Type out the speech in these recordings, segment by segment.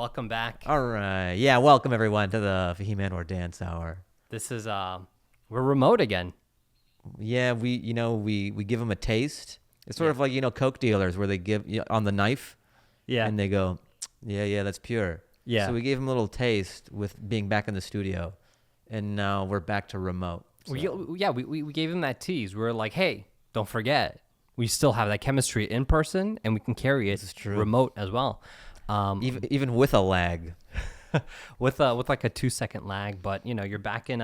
welcome back. All right. Yeah, welcome everyone to the Fahim Anwar Dance Hour. This is we're remote again. Yeah, we give them a taste. It's sort of like, Coke dealers where they give on the knife. Yeah. And they go, yeah, that's pure. Yeah. So we gave them a little taste with being back in the studio, and now we're back to remote. So. We gave him that tease. We were like, hey, don't forget, we still have that chemistry in person, and we can carry it remote as well. Even with a lag, with like a 2-second lag, but you're back in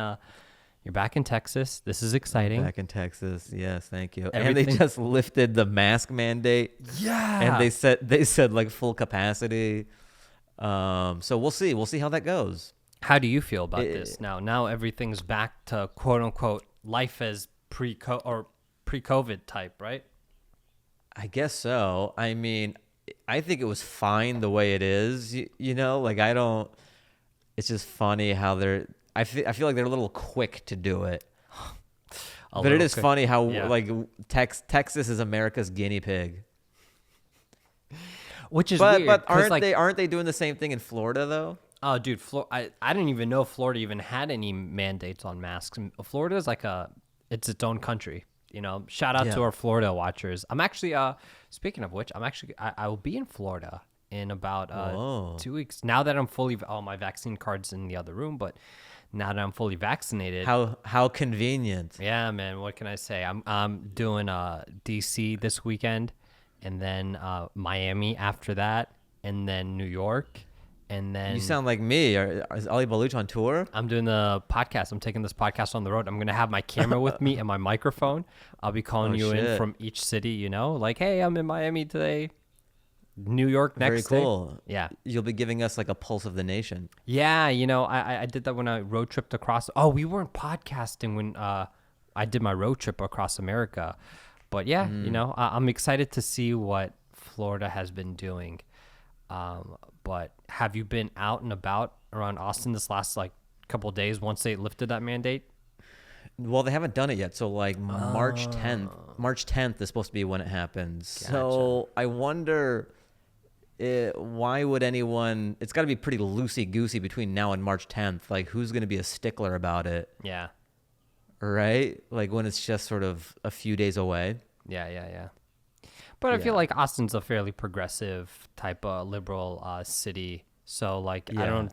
Texas. This is exciting. Back in Texas, yes, thank you. And they just lifted the mask mandate. Yeah, and they said like full capacity. So we'll see how that goes. How do you feel about this now? Now everything's back to quote unquote life as pre-COVID type, right? I guess so. I mean, I think it was fine the way it is. It's just funny how I feel like they're a little quick to do it. But it is funny how Texas is America's guinea pig. Which is weird. But aren't they doing the same thing in Florida though? Oh, dude, I didn't even know Florida even had any mandates on masks. Florida is it's its own country. Shout out to our Florida watchers. I'm actually speaking of which, I will be in Florida in about 2 weeks. Now that I'm my vaccine card's in the other room, but now that I'm fully vaccinated. How convenient. Yeah, man, what can I say? I'm doing DC this weekend, and then Miami after that, and then New York. And then you sound like me. Is Ali Baluch on tour? I'm doing the podcast. I'm taking this podcast on the road. I'm going to have my camera with me and my microphone. I'll be calling in from each city, like, hey, I'm in Miami today. New York next day. Very cool. Yeah. You'll be giving us like a pulse of the nation. Yeah. I did that when I road tripped across. Oh, we weren't podcasting when I did my road trip across America. But yeah, I'm excited to see what Florida has been doing. But have you been out and about around Austin this last couple of days once they lifted that mandate? Well, they haven't done it yet. So March 10th is supposed to be when it happens. Gotcha. So I wonder why would anyone, it's got to be pretty loosey-goosey between now and March 10th. Like who's going to be a stickler about it? Yeah. Right? Like when it's just sort of a few days away. Yeah. But I feel like Austin's a fairly progressive type of liberal city. So I don't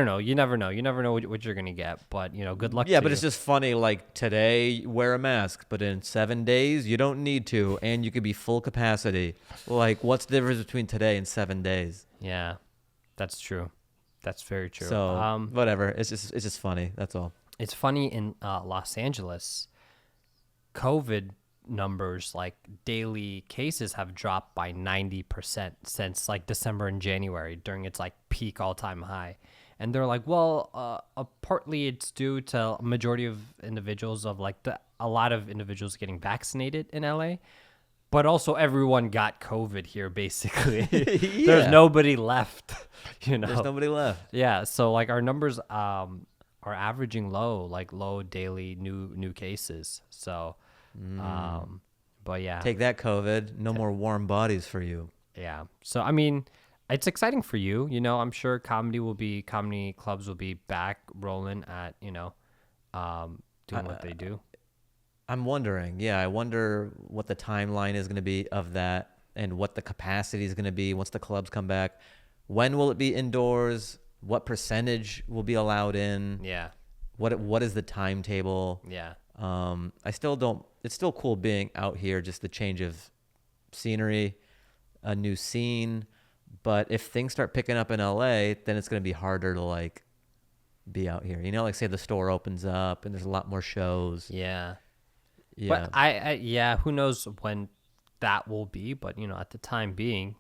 know. You never know. You never know what you're going to get. But, good luck to you. Yeah, but it's just funny. Like today, wear a mask. But in 7 days, you don't need to. And you could be full capacity. Like, what's the difference between today and 7 days? Yeah, that's true. That's very true. So, whatever. It's just funny. That's all. It's funny in Los Angeles, COVID numbers, daily cases have dropped by 90% since December and January during its peak all-time high. And they're partly it's due to a majority of individuals a lot of individuals getting vaccinated in LA, but also everyone got COVID here basically. Yeah. There's nobody left, There's nobody left. Yeah, so our numbers are averaging low daily new cases. So but yeah, take that COVID. No more warm bodies for you. Yeah. So I mean, it's exciting for you. I'm sure comedy clubs will be back rolling at doing what they do. I'm wondering. Yeah, I wonder what the timeline is going to be of that, and what the capacity is going to be once the clubs come back. When will it be indoors? What percentage will be allowed in? Yeah. What is the timetable? Yeah. It's still cool being out here, just the change of scenery, a new scene. But if things start picking up in LA, then it's going to be harder to be out here. Say the store opens up and there's a lot more shows. Yeah. Yeah. But who knows when that will be, but at the time being,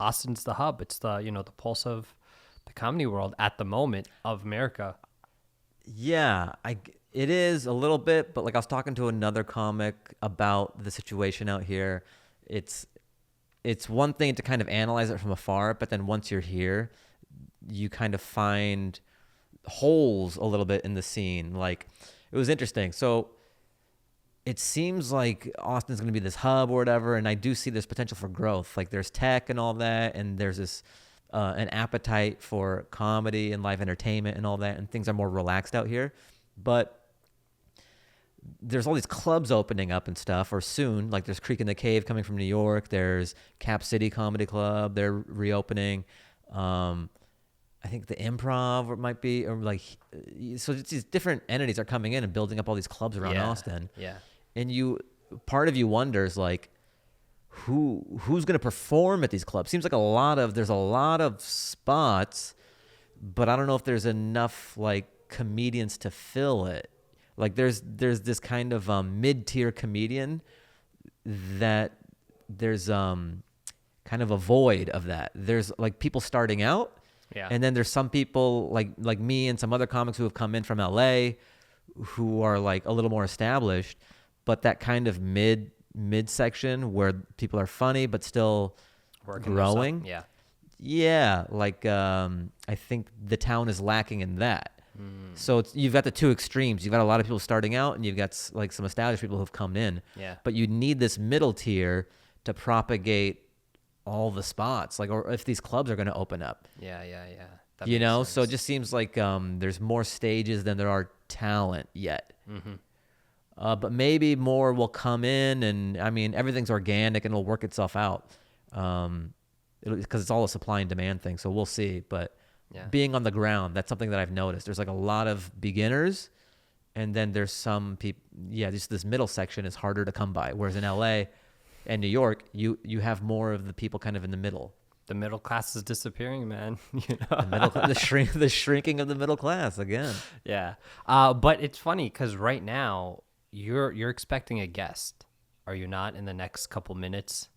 Austin's the hub. It's the, the pulse of the comedy world at the moment of America. Yeah, it is a little bit, but I was talking to another comic about the situation out here. It's one thing to kind of analyze it from afar, but then once you're here, you kind of find holes a little bit in the scene. It was interesting. So it seems like Austin's going to be this hub or whatever, and I do see there's potential for growth. There's tech and all that, and there's an appetite for comedy and live entertainment and all that, and things are more relaxed out here. But there's all these clubs opening up and stuff, or soon. Like there's Creek in the Cave coming from New York. There's Cap City Comedy Club. They're reopening. I think the Improv might be, or like, so it's these different entities are coming in and building up all these clubs around Austin. Yeah. And part of you wonders like, who's going to perform at these clubs? Seems like there's a lot of spots, but I don't know if there's enough like comedians to fill it. Like there's this kind of mid-tier comedian that there's kind of a void of that. There's like people starting out. Yeah. And then there's some people like me and some other comics who have come in from LA who are like a little more established, but that kind of mid section where people are funny but still Working growing. Yeah. Yeah, like I think the town is lacking in that. So you've got the two extremes. You've got a lot of people starting out, and you've got like some established people who've come in. Yeah. But you need this middle tier to propagate all the spots, like, or if these clubs are going to open up. Yeah. That You makes know, sense. so it just seems like there's more stages than there are talent yet. But maybe more will come in, and I mean, everything's organic and it'll work itself out. Because it's all a supply and demand thing. So we'll see. But being on the ground, that's something that I've noticed. There's like a lot of beginners, and then there's some people. Yeah, just this middle section is harder to come by. Whereas in LA and New York, you have more of the people kind of in the middle. The middle class is disappearing, man. You know? The shrinking of the middle class again. Yeah. But it's funny because right now you're expecting a guest, are you not? In the next couple minutes.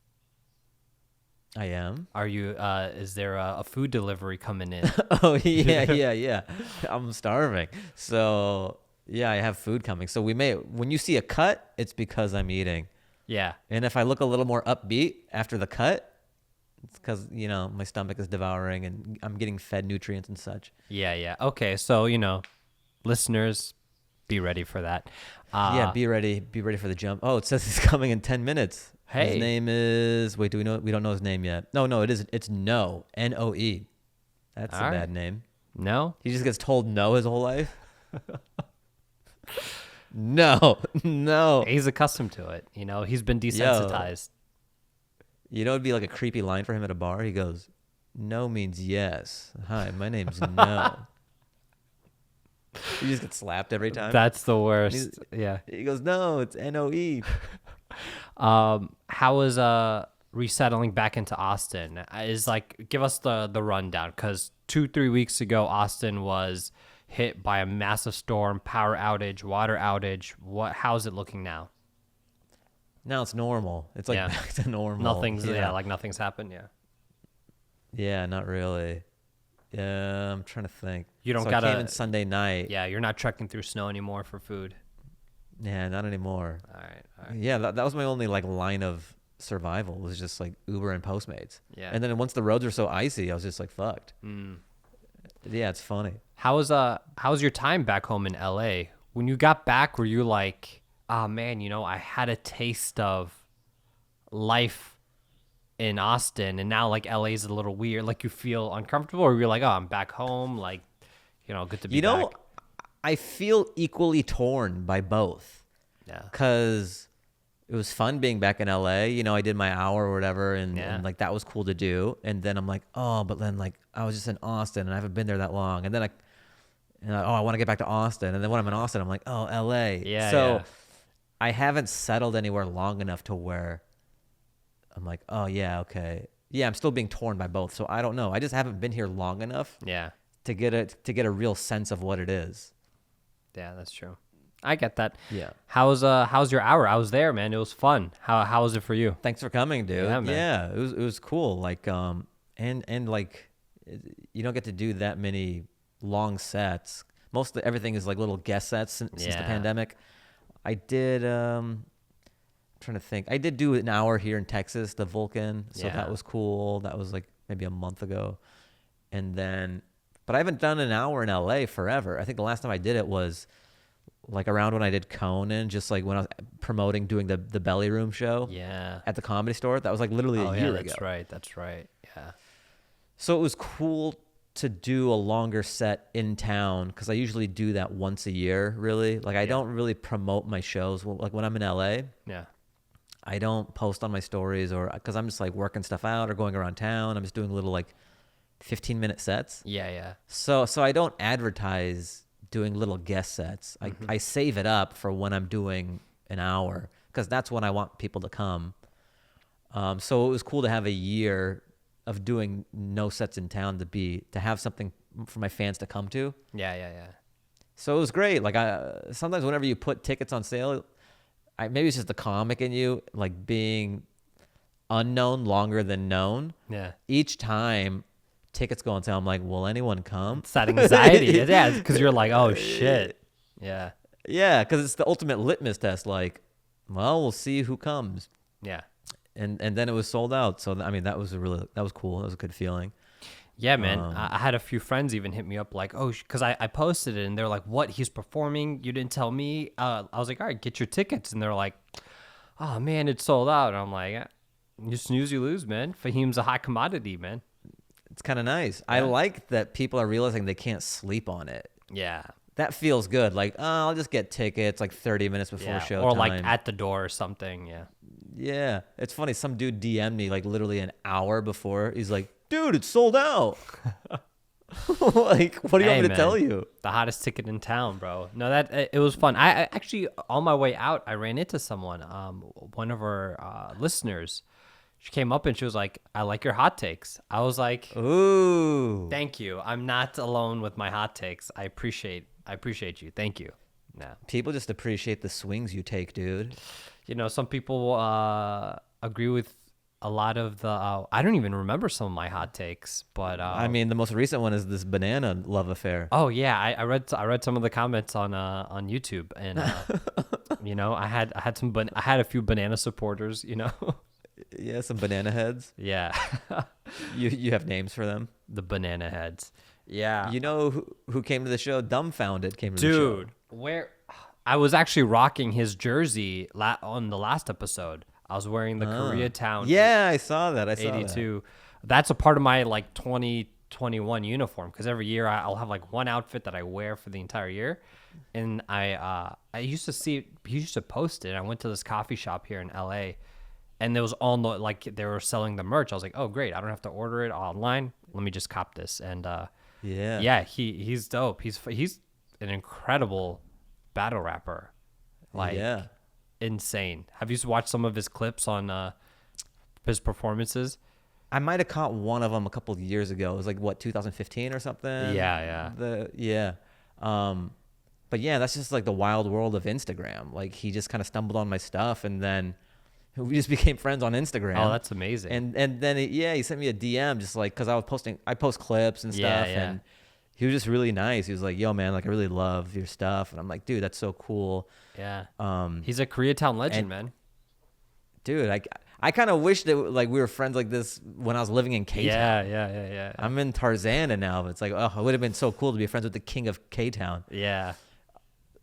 I am. Are you? Is there a food delivery coming in? Oh yeah. I'm starving. So yeah, I have food coming. So when you see a cut, it's because I'm eating. Yeah. And if I look a little more upbeat after the cut, it's because, my stomach is devouring and I'm getting fed nutrients and such. Yeah. Okay. So, listeners, be ready for that. Yeah, be ready. Be ready for the jump. Oh, it says he's coming in 10 minutes. Hey. His name is, wait, do we know? We don't know his name yet. No, it's Noe. N-O-E. That's a bad name. No? He just gets told no his whole life. No. He's accustomed to it. He's been desensitized. It'd be like a creepy line for him at a bar. He goes, no means yes. Hi, my name's No. He just gets slapped every time. That's the worst. Yeah. He goes, no, it's N-O-E. How is resettling back into Austin? Give us the rundown, because 2-3 weeks ago Austin was hit by a massive storm, power outage, water outage. How's it looking now? Now it's normal. It's like back to normal. Nothing's happened. Yeah, not really. Yeah, I'm trying to think. You don't I came in Sunday night. Yeah, you're not trekking through snow anymore for food. Yeah, not anymore. All right. Yeah, that was my only line of survival, was just like Uber and Postmates. Yeah. And then once the roads were so icy, I was just like fucked. Yeah, it's funny. How's your time back home in LA? When you got back, were you like, oh man, I had a taste of life in Austin, and now like LA's a little weird, like you feel uncomfortable, or you're like, oh, I'm back home, like, good to be back? I feel equally torn by both. Yeah. Because it was fun being back in LA. I did my hour or whatever, and like that was cool to do. And then I'm like, oh, but then like I was just in Austin and I haven't been there that long. And then I want to get back to Austin. And then when I'm in Austin, I'm like, oh, LA. Yeah. So I haven't settled anywhere long enough to where I'm like, oh yeah, okay. Yeah, I'm still being torn by both. So I don't know. I just haven't been here long enough. Yeah. To get a real sense of what it is. Yeah, that's true. I get that. Yeah. How's your hour? I was there, man. It was fun. How was it for you? Thanks for coming, dude. Yeah, man. Yeah, it was cool. Like and like you don't get to do that many long sets. Mostly everything is like little guest sets since the pandemic. I did I'm trying to think. I did do an hour here in Texas, the Vulcan. So that was cool. That was like maybe a month ago. And then but I haven't done an hour in LA forever. I think the last time I did it was like around when I did Conan, just like when I was promoting doing the Belly Room show. Yeah. At the Comedy Store. That was like literally a year ago. That's right. Yeah. So it was cool to do a longer set in town because I usually do that once a year, really. Like, I don't really promote my shows. Like, when I'm in LA, I don't post on my stories or because I'm just like working stuff out or going around town. I'm just doing little like 15-minute sets. Yeah. So I don't advertise doing little guest sets. I save it up for when I'm doing an hour because that's when I want people to come. So it was cool to have a year of doing no sets in town to have something for my fans to come to. Yeah. So it was great. Like, sometimes whenever you put tickets on sale, maybe it's just the comic in you, like being unknown longer than known. Yeah. Each time tickets go on sale, I'm like, will anyone come? It's that anxiety. Yeah, because you're like, oh shit. Yeah. Yeah, because it's the ultimate litmus test. Like, well, we'll see who comes. Yeah. And then it was sold out. So I mean, that was cool. That was a good feeling. Yeah, man. I had a few friends even hit me up like, oh, because I posted it and they're like, what? He's performing? You didn't tell me? I was like, all right, get your tickets. And they're like, oh, man, it's sold out. And I'm like, you snooze, you lose, man. Fahim's a hot commodity, man. It's kind of nice. Yeah. I like that people are realizing they can't sleep on it. Yeah. That feels good. Like, oh, I'll just get tickets like 30 minutes before show or time. like at the door or something. Yeah. Yeah. It's funny. Some dude DM'd me like literally an hour before. He's like, dude, it's sold out. Like, what do you want me to tell you? The hottest ticket in town, bro. No, it was fun. I actually, on my way out, I ran into someone, one of our listeners. She came up and she was like, I like your hot takes. I was like, ooh, thank you. I'm not alone with my hot takes. I appreciate you. Thank you. No. People just appreciate the swings you take, dude. You know, some people agree with a lot of the I don't even remember some of my hot takes, but I mean, the most recent one is this banana love affair. Oh yeah, I read some of the comments on YouTube, and you know, I had a few banana supporters, you know. Yeah, some banana heads. Yeah. you have names for them? The banana heads. Yeah. You know who came to the show? Dumbfounded came to the show. Dude, where I was actually rocking his jersey on the last episode. I was wearing the Koreatown. Yeah, I saw that. I saw 82. That's a part of my like 2021 uniform because every year I'll have like one outfit that I wear for the entire year. And I used to see he used to post it. I went to this coffee shop here in LA, and there was like they were selling the merch. I was like, oh great, I don't have to order it online. Let me just cop this. And yeah, he's dope. He's an incredible battle rapper. Like, yeah. Insane. Have you watched some of his clips on his performances? I might have caught one of them a couple of years ago. It was like, what, 2015 or something? Yeah. But yeah, that's just like the wild world of Instagram. Like, he just kind of stumbled on my stuff, and then we just became friends on Instagram. Oh, that's amazing. And then he sent me a DM just like, because I post clips and stuff, and he was just really nice. He was like, yo, man, like, I really love your stuff. And I'm like, dude, that's so cool. Yeah. He's a Koreatown legend, man. Dude, I kind of wish that like we were friends like this when I was living in K-Town. Yeah. I'm in Tarzana now, but it's like, oh, it would have been so cool to be friends with the king of K-Town. Yeah.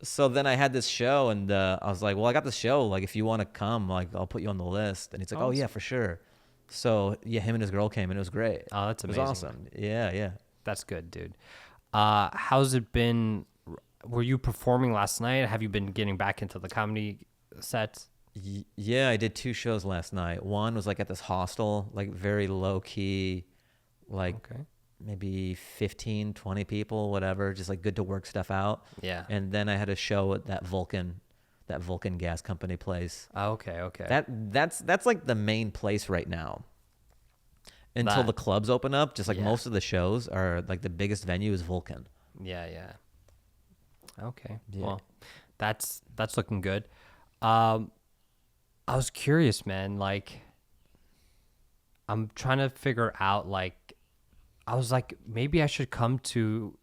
So then I had this show, and I was like, well, I got this show. Like, if you want to come, like, I'll put you on the list. And he's like, oh yeah, for sure. So yeah, him and his girl came, and it was great. Oh, that's amazing. It was awesome. Yeah. That's good, dude. How's it been? Were you performing last night? Have you been getting back into the comedy sets? Yeah, I did 2 shows last night. One was like at this hostel, like very low key, like maybe 15, 20 people, whatever, just like good to work stuff out. Yeah. And then I had a show at that Vulcan gas company place. Oh, okay. That's like the main place right now. Until the clubs open up, just like most of the shows are like the biggest venue is Vulcan. Yeah. Okay. Yeah. Well, that's looking good. I was curious, man. Like, I'm trying to figure out. Like, I was like, maybe I should come to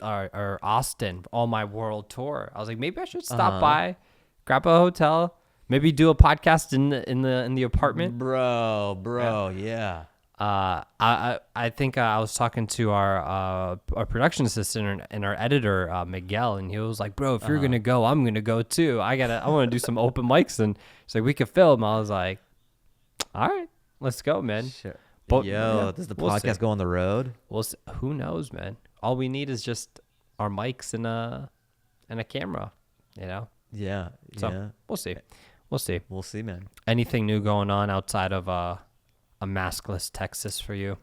or Austin on my world tour. I was like, maybe I should stop by, grab a hotel, maybe do a podcast in the apartment. Bro, yeah. I think I was talking to our production assistant and our editor Miguel, and he was like, "Bro, if you're gonna go, I'm gonna go too. I want to do some open mics." And he's like, "We could film." I was like, "All right, let's go, man." Sure. But Does the we'll podcast see. go on the road? Who knows, man? All we need is just our mics and a camera, you know? Yeah. So Yeah. we'll see. We'll see. We'll see, man. Anything new going on outside of a maskless Texas for you?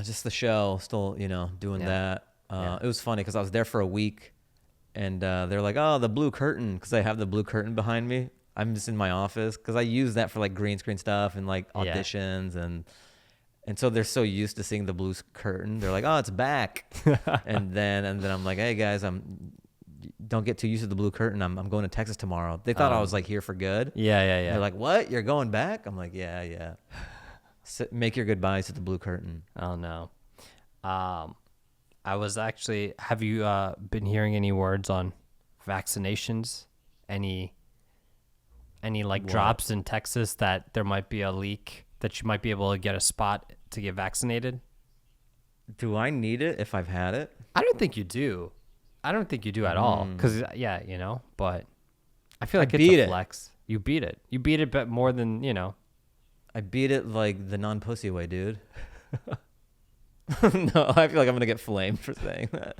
Just the show, still, doing that. It was funny because I was there for a week, and they're like, "Oh, the blue curtain," because I have the blue curtain behind me. I'm just in my office because I use that for like green screen stuff and like auditions, and so they're so used to seeing the blue curtain. They're like, "Oh, it's back," and then I'm like, "Hey guys, don't get too used to the blue curtain. I'm going to Texas tomorrow." They thought I was like here for good. Yeah. They're like, "What? You're going back?" I'm like, "Yeah." Make your goodbyes to the blue curtain. Oh no. I was actually. Have you been hearing any words on vaccinations? Any like drops in Texas that there might be a leak that you might be able to get a spot to get vaccinated? Do I need it if I've had it? I don't think you do. I don't think you do at all. Because but I feel like it's a flex. You beat it. You beat it, but more than I beat it like the non-pussy way, dude. No, I feel like I'm gonna get flamed for saying that.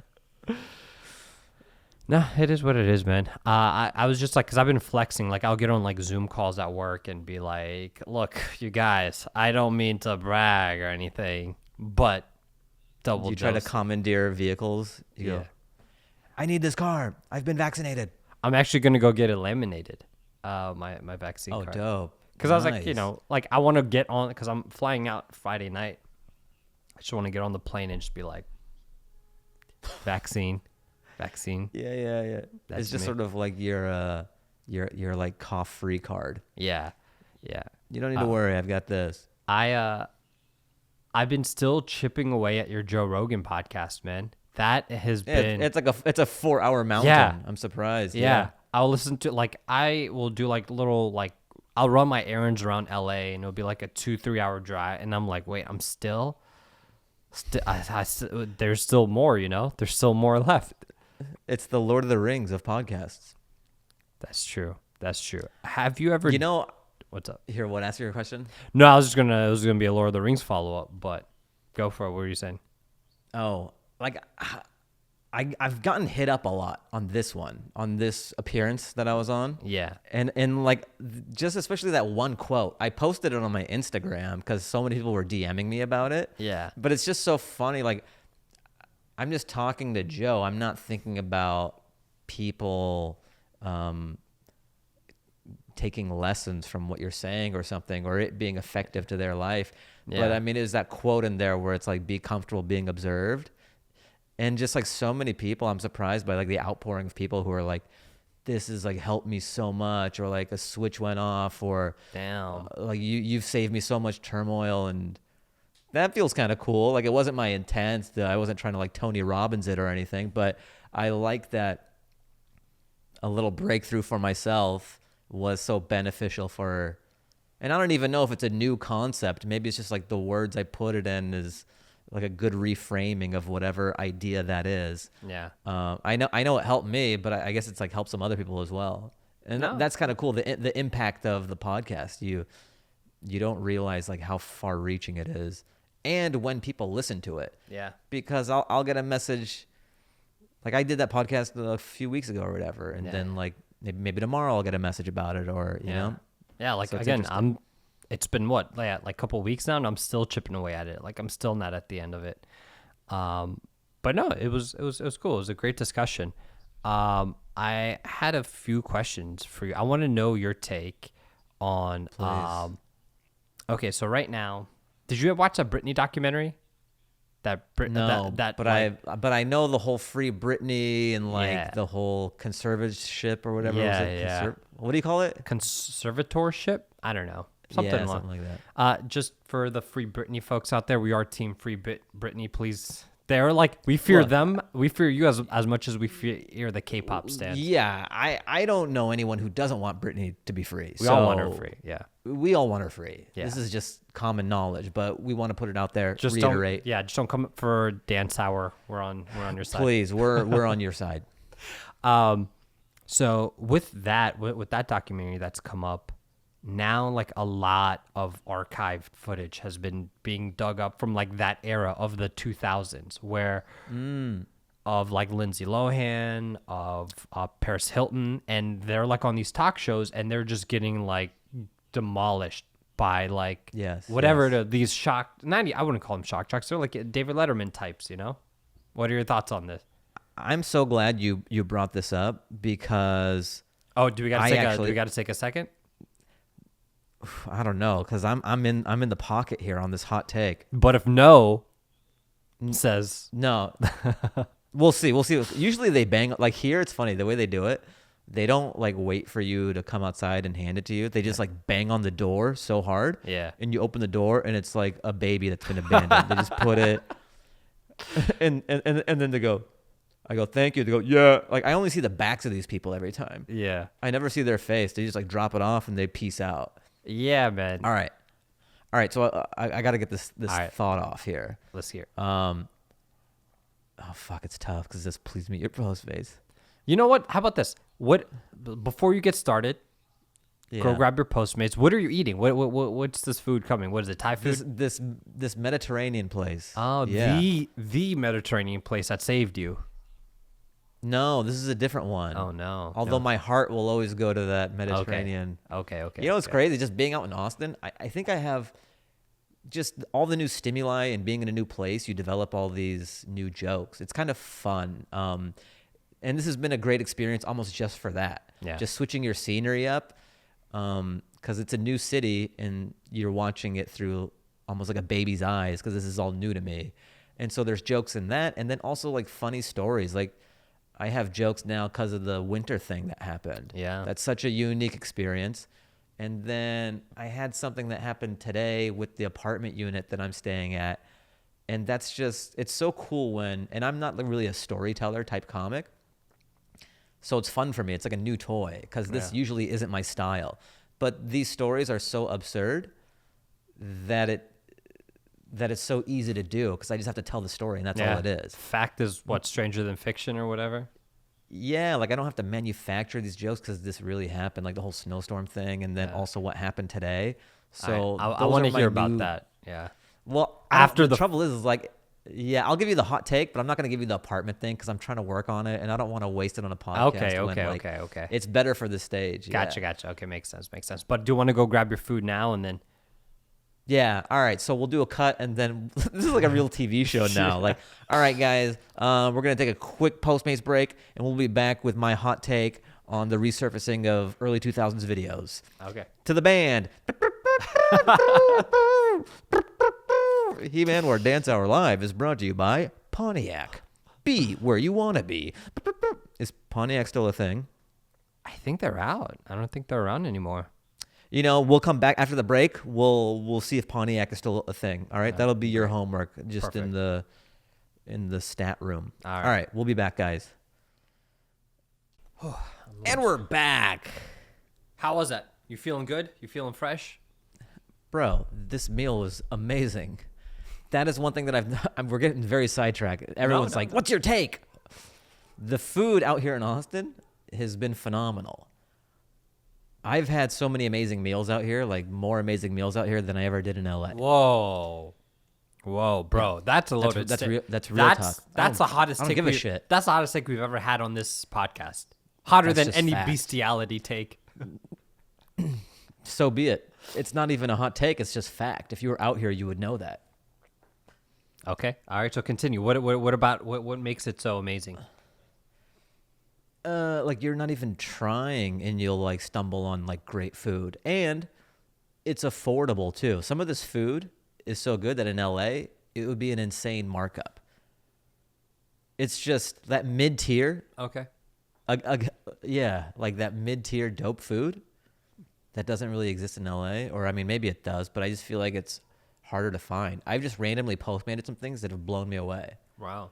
No, it is what it is, man. I was just like, because I've been flexing. Like, I'll get on like Zoom calls at work and be like, "Look, you guys, I don't mean to brag or anything, but double." You try to commandeer vehicles. You go, "I need this car. I've been vaccinated." I'm actually gonna go get it laminated. My vaccine card. Oh, dope. Because I was like, I want to get on because I'm flying out Friday night. I just want to get on the plane and just be like, vaccine. Yeah. That's it's just me. sort of like your like cough-free card. Yeah. You don't need to worry. I've got this. I've been still chipping away at your Joe Rogan podcast, man. That has been. It's like it's a 4-hour mountain. Yeah. I'm surprised. Yeah. I'll listen to I will do like little I'll run my errands around LA and it'll be like a 2-3 hour drive and I'm like, wait, I'm still there's still more, there's still more left. It's the Lord of the Rings of podcasts. That's true. Have you ever? What's up? Here, what? Ask your question. No, it was gonna be a Lord of the Rings follow up, but go for it. What were you saying? Oh, I've gotten hit up a lot on this appearance that I was on. Yeah. And like just especially that one quote. I posted it on my Instagram because so many people were DMing me about it. Yeah. But it's just so funny. Like I'm just talking to Joe. I'm not thinking about people taking lessons from what you're saying or something, or it being effective to their life. Yeah. But I mean, there's that quote in there where it's like, be comfortable being observed. And just like so many people, I'm surprised by like the outpouring of people who are like, this is like helped me so much, or like a switch went off, or damn, like you've saved me so much turmoil. And that feels kind of cool. Like it wasn't my intent. I wasn't trying to like Tony Robbins it or anything, but I like that a little breakthrough for myself was so beneficial for, and I don't even know if it's a new concept. Maybe it's just like the words I put it in is like a good reframing of whatever idea that is. Yeah. I know it helped me, but I guess it's like helped some other people as well. And that's kind of cool. The impact of the podcast, you don't realize like how far reaching it is. And when people listen to it. Yeah. Because I'll get a message, like I did that podcast a few weeks ago or whatever. And then like maybe tomorrow I'll get a message about it, or, you know? Yeah. Like so again, it's been what, like a couple of weeks now, and I'm still chipping away at it. Like I'm still not at the end of it. But no, it was cool. It was a great discussion. I had a few questions for you. I want to know your take on, okay. So right now, did you watch that Britney documentary? No, but I know the whole Free Britney and like the whole conservatorship or whatever. What do you call it? Conservatorship? I don't know. Something like that. Just for the Free Britney folks out there, we are Team Free Britney. Please, they're like, we fear them. We fear you as much as we fear the K-pop stand. Yeah, I don't know anyone who doesn't want Britney to be free. We all want her free. Yeah, we all want her free. Yeah. This is just common knowledge, but we want to put it out there. Just reiterate. Just don't come for Dance Hour. We're on your side. Please, we're on your side. So with that documentary that's come up, now like a lot of archived footage has been being dug up from like that era of the 2000s where of like Lindsay Lohan, of Paris Hilton, and they're like on these talk shows and they're just getting like demolished by like whatever these shock 90. I wouldn't call them shock jocks. They're like David Letterman types, you know? What are your thoughts on this? I'm so glad you brought this up because do we got to take a second? I don't know because I'm in the pocket here on this hot take. But if no says no, we'll see. Usually they bang like here. It's funny the way they do it. They don't like wait for you to come outside and hand it to you. They just like bang on the door so hard. Yeah. And you open the door and it's like a baby that's been abandoned. They just put it and then they go, I go, thank you. They go, yeah. Like I only see the backs of these people every time. Yeah. I never see their face. They just like drop it off and they peace out. Yeah, man. All right. So I got to get this thought off here. Let's hear. Oh fuck, it's tough because this please meet your Postmates. You know what? How about this? What before you get started, go grab your Postmates. What are you eating? What's this food coming? What is it? Thai food? This Mediterranean place. Oh, yeah. The Mediterranean place that saved you. No, this is a different one. Oh no. Although my heart will always go to that Mediterranean. Okay. You know what's crazy? Just being out in Austin, I think I have just all the new stimuli and being in a new place, you develop all these new jokes. It's kind of fun. And this has been a great experience almost just for that. Yeah. Just switching your scenery up because it's a new city and you're watching it through almost like a baby's eyes because this is all new to me. And so there's jokes in that. And then also like funny stories. Like I have jokes now because of the winter thing that happened. Yeah. That's such a unique experience. And then I had something that happened today with the apartment unit that I'm staying at. And that's just, it's so cool when, and I'm not really a storyteller type comic. So it's fun for me. It's like a new toy because this usually isn't my style. But these stories are so absurd that it's so easy to do because I just have to tell the story and that's all it is. Fact is what, stranger than fiction or whatever? Yeah, like I don't have to manufacture these jokes because this really happened, like the whole snowstorm thing and then also what happened today. So I want to hear about that. Yeah. Well, after the trouble is like, yeah, I'll give you the hot take, but I'm not going to give you the apartment thing because I'm trying to work on it and I don't want to waste it on a podcast. Okay. It's better for the stage. Gotcha. Okay, makes sense. But do you want to go grab your food now and then? Yeah. All right. So we'll do a cut and then this is like a real TV show now. Like, all right, guys, we're going to take a quick Postmates break and we'll be back with my hot take on the resurfacing of early 2000s videos. Okay. To the band. Fahim Anwar Dance Hour Live is brought to you by Pontiac. Be where you want to be. Is Pontiac still a thing? I think they're out. I don't think they're around anymore. You know, we'll come back after the break. We'll see if Pontiac is still a thing. All right, that'll be your homework, just Perfect. in the stat room. All right, we'll be back, guys. And we're back, How was that? You feeling good? You feeling fresh? bro. This meal was amazing. That is one thing that we're getting very sidetracked. Everyone's like, "What's your take?" The food out here in Austin has been phenomenal. I've had so many amazing meals out here, like more amazing meals out here than I ever did in LA. Whoa, bro, that's a loaded. That's real talk. That's the hottest. I don't give a shit. That's the hottest take we've ever had on this podcast. Hotter That's than any fact. bestiality take. So be it. It's not even a hot take. It's just fact. If you were out here, you would know that. Okay, all right. So continue. What makes it so amazing? Like you're not even trying and you'll like stumble on like great food and it's affordable too. Some of this food is so good that in LA it would be an insane markup. It's just that mid-tier. Okay. Yeah, like that mid-tier dope food that doesn't really exist in LA, or I mean maybe it does, but I just feel like it's harder to find. I've just randomly Postmated some things that have blown me away. Wow.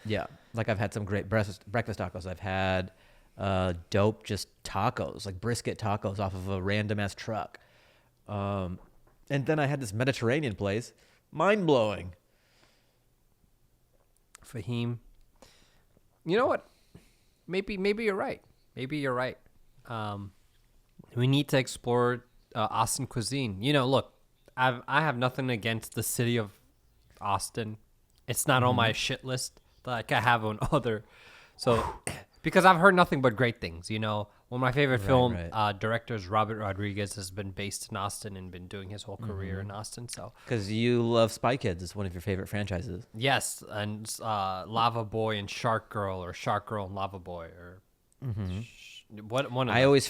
Yeah, like I've had some great breakfast tacos. I've had dope just tacos, like brisket tacos off of a random ass truck. And then I had this Mediterranean place, mind blowing. Fahim, you know what? Maybe you're right. We need to explore Austin cuisine. Look, I have nothing against the city of Austin. It's not on my shit list like I have on other. So, because I've heard nothing but great things. One of my favorite film directors, Robert Rodriguez, has been based in Austin and been doing his whole career in Austin. So, because you love Spy Kids, it's one of your favorite franchises. Yes, and Lava Boy and Shark Girl, or Shark Girl and Lava Boy, or what one of I always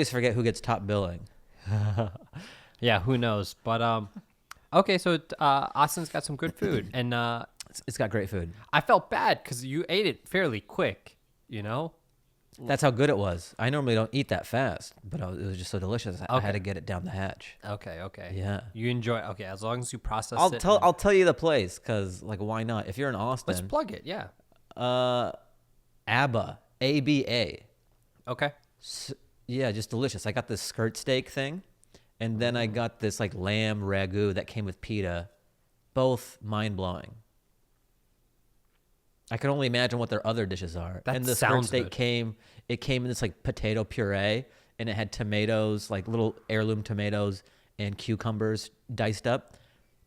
forget who gets top billing. Yeah, who knows? But okay, so Austin's got some good food, and It's got great food. I felt bad because you ate it fairly quick. That's how good it was. I normally don't eat that fast, but it was just so delicious. I had to get it down the hatch. Okay. Yeah. You enjoy. Okay, as long as you process it. I'll tell you the place, because why not? If you're in Austin, Let's plug it. Yeah. ABBA, ABA. Okay. Yeah, just delicious. I got this skirt steak thing, and then I got this lamb ragu that came with pita. Both mind blowing. I can only imagine what their other dishes are. That and the skirt steak came in this potato puree, and it had tomatoes, little heirloom tomatoes and cucumbers diced up.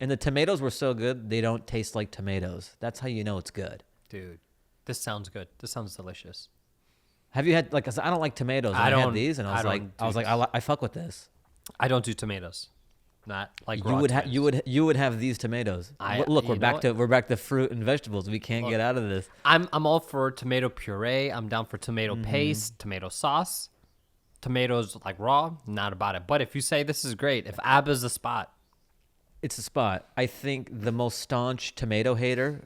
And the tomatoes were so good, they don't taste like tomatoes. That's how you know it's good. Dude, this sounds good. This sounds delicious. Have you had 'cause I don't like tomatoes. I had these, and I fuck with this. I don't do tomatoes. Not like you would have these tomatoes. Look, we're back to fruit and vegetables. We can't get out of this. I'm all for tomato puree. I'm down for tomato paste, tomato sauce, tomatoes raw. Not about it. But if you say this is great, if ABBA's the spot, it's a spot. I think the most staunch tomato hater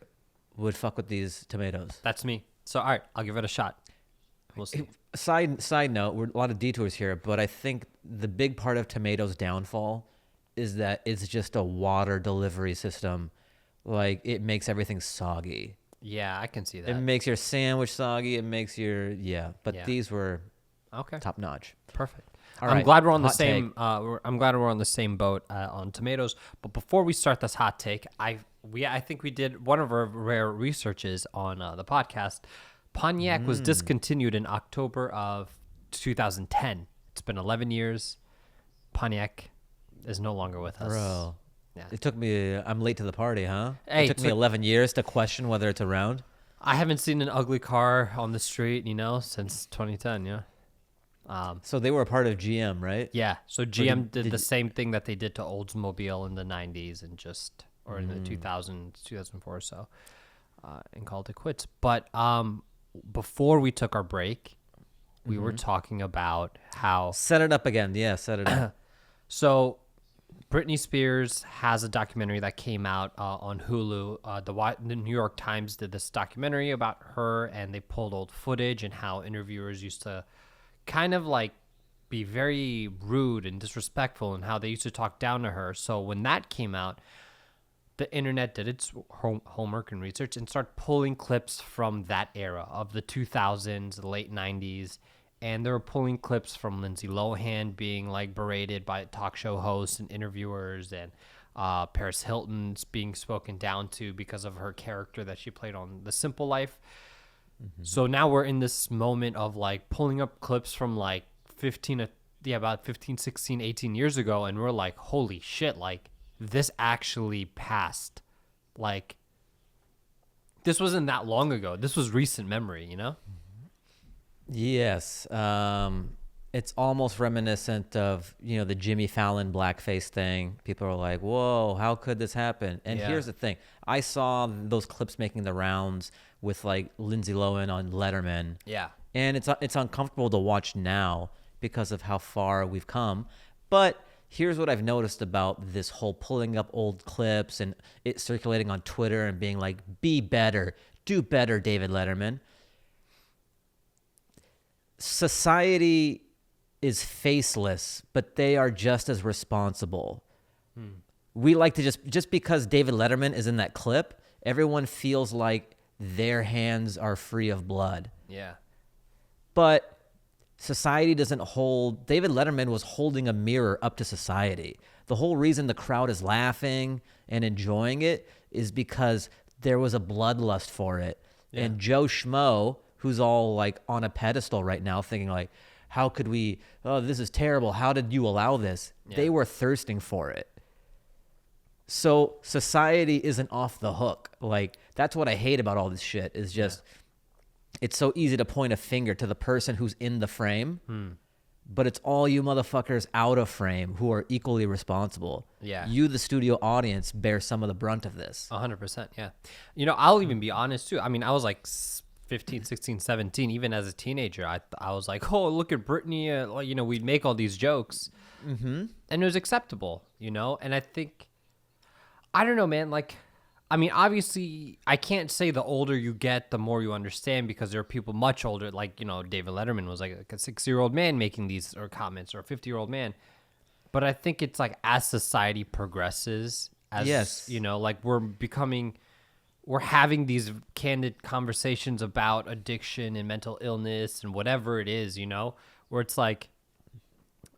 would fuck with these tomatoes. That's me. So all right, I'll give it a shot. We'll see. Side note, we're a lot of detours here, but I think the big part of tomatoes' downfall is that it's just a water delivery system. It makes everything soggy. Yeah, I can see that. It makes your sandwich soggy. It makes your these were top notch. Perfect. All I'm right. glad we're on the same. I'm glad we're on the same boat on tomatoes. But before we start this hot take, I think we did one of our rare researches on the podcast. Pontiac was discontinued in October of 2010. It's been 11 years. Pontiac is no longer with us. Bro. Yeah. It took me, I'm late to the party, huh? Hey, it took me 11 years to question whether it's around. I haven't seen an ugly car on the street, since 2010, yeah. So they were a part of GM, right? Yeah. So GM did the same thing that they did to Oldsmobile in the 90s and in the 2000s, 2004 or so, and called it quits. But before we took our break, we were talking about how... Set it up again. Yeah, set it up. So... Britney Spears has a documentary that came out on Hulu. The New York Times did this documentary about her, and they pulled old footage and how interviewers used to kind of be very rude and disrespectful, and how they used to talk down to her. So when that came out, the internet did its homework and research and started pulling clips from that era of the 2000s, the late 90s. And they were pulling clips from Lindsay Lohan being berated by talk show hosts and interviewers, and Paris Hilton's being spoken down to because of her character that she played on The Simple Life. So now we're in this moment of pulling up clips from about 15, 16, 18 years ago. And we're like, holy shit, this actually passed. This wasn't that long ago. This was recent memory, Yes. It's almost reminiscent of, the Jimmy Fallon blackface thing. People are like, whoa, how could this happen? And here's the thing. I saw those clips making the rounds with Lindsay Lohan on Letterman. Yeah. And it's uncomfortable to watch now because of how far we've come. But here's what I've noticed about this whole pulling up old clips and it circulating on Twitter and being like, be better, do better, David Letterman. Society is faceless, but they are just as responsible. We like to just because David Letterman is in that clip, everyone feels like their hands are free of blood. Yeah. But society doesn't hold... David Letterman was holding a mirror up to society. The whole reason the crowd is laughing and enjoying it is because there was a bloodlust for it. Yeah. And Joe Schmo, who's all on a pedestal right now thinking how could we, oh, this is terrible. How did you allow this? Yeah. They were thirsting for it. So society isn't off the hook. Like, that's what I hate about all this shit is just, it's so easy to point a finger to the person who's in the frame, but it's all you motherfuckers out of frame who are equally responsible. Yeah. You, the studio audience, bear some of the brunt of this. 100%. Yeah. You know, I'll even be honest too. I mean, I was like 15, 16, 17, even as a teenager, I was like, oh, look at Britney. You know, we'd make all these jokes and it was acceptable, you know? And I think, I don't know, man. Like, I mean, obviously, I can't say the older you get, the more you understand, because there are people much older. Like, you know, David Letterman was like a 60-year-old man making these or comments, or a 50-year-old man. But I think it's like as society progresses, as you know, like we're having these candid conversations about addiction and mental illness and whatever it is, you know, where it's like,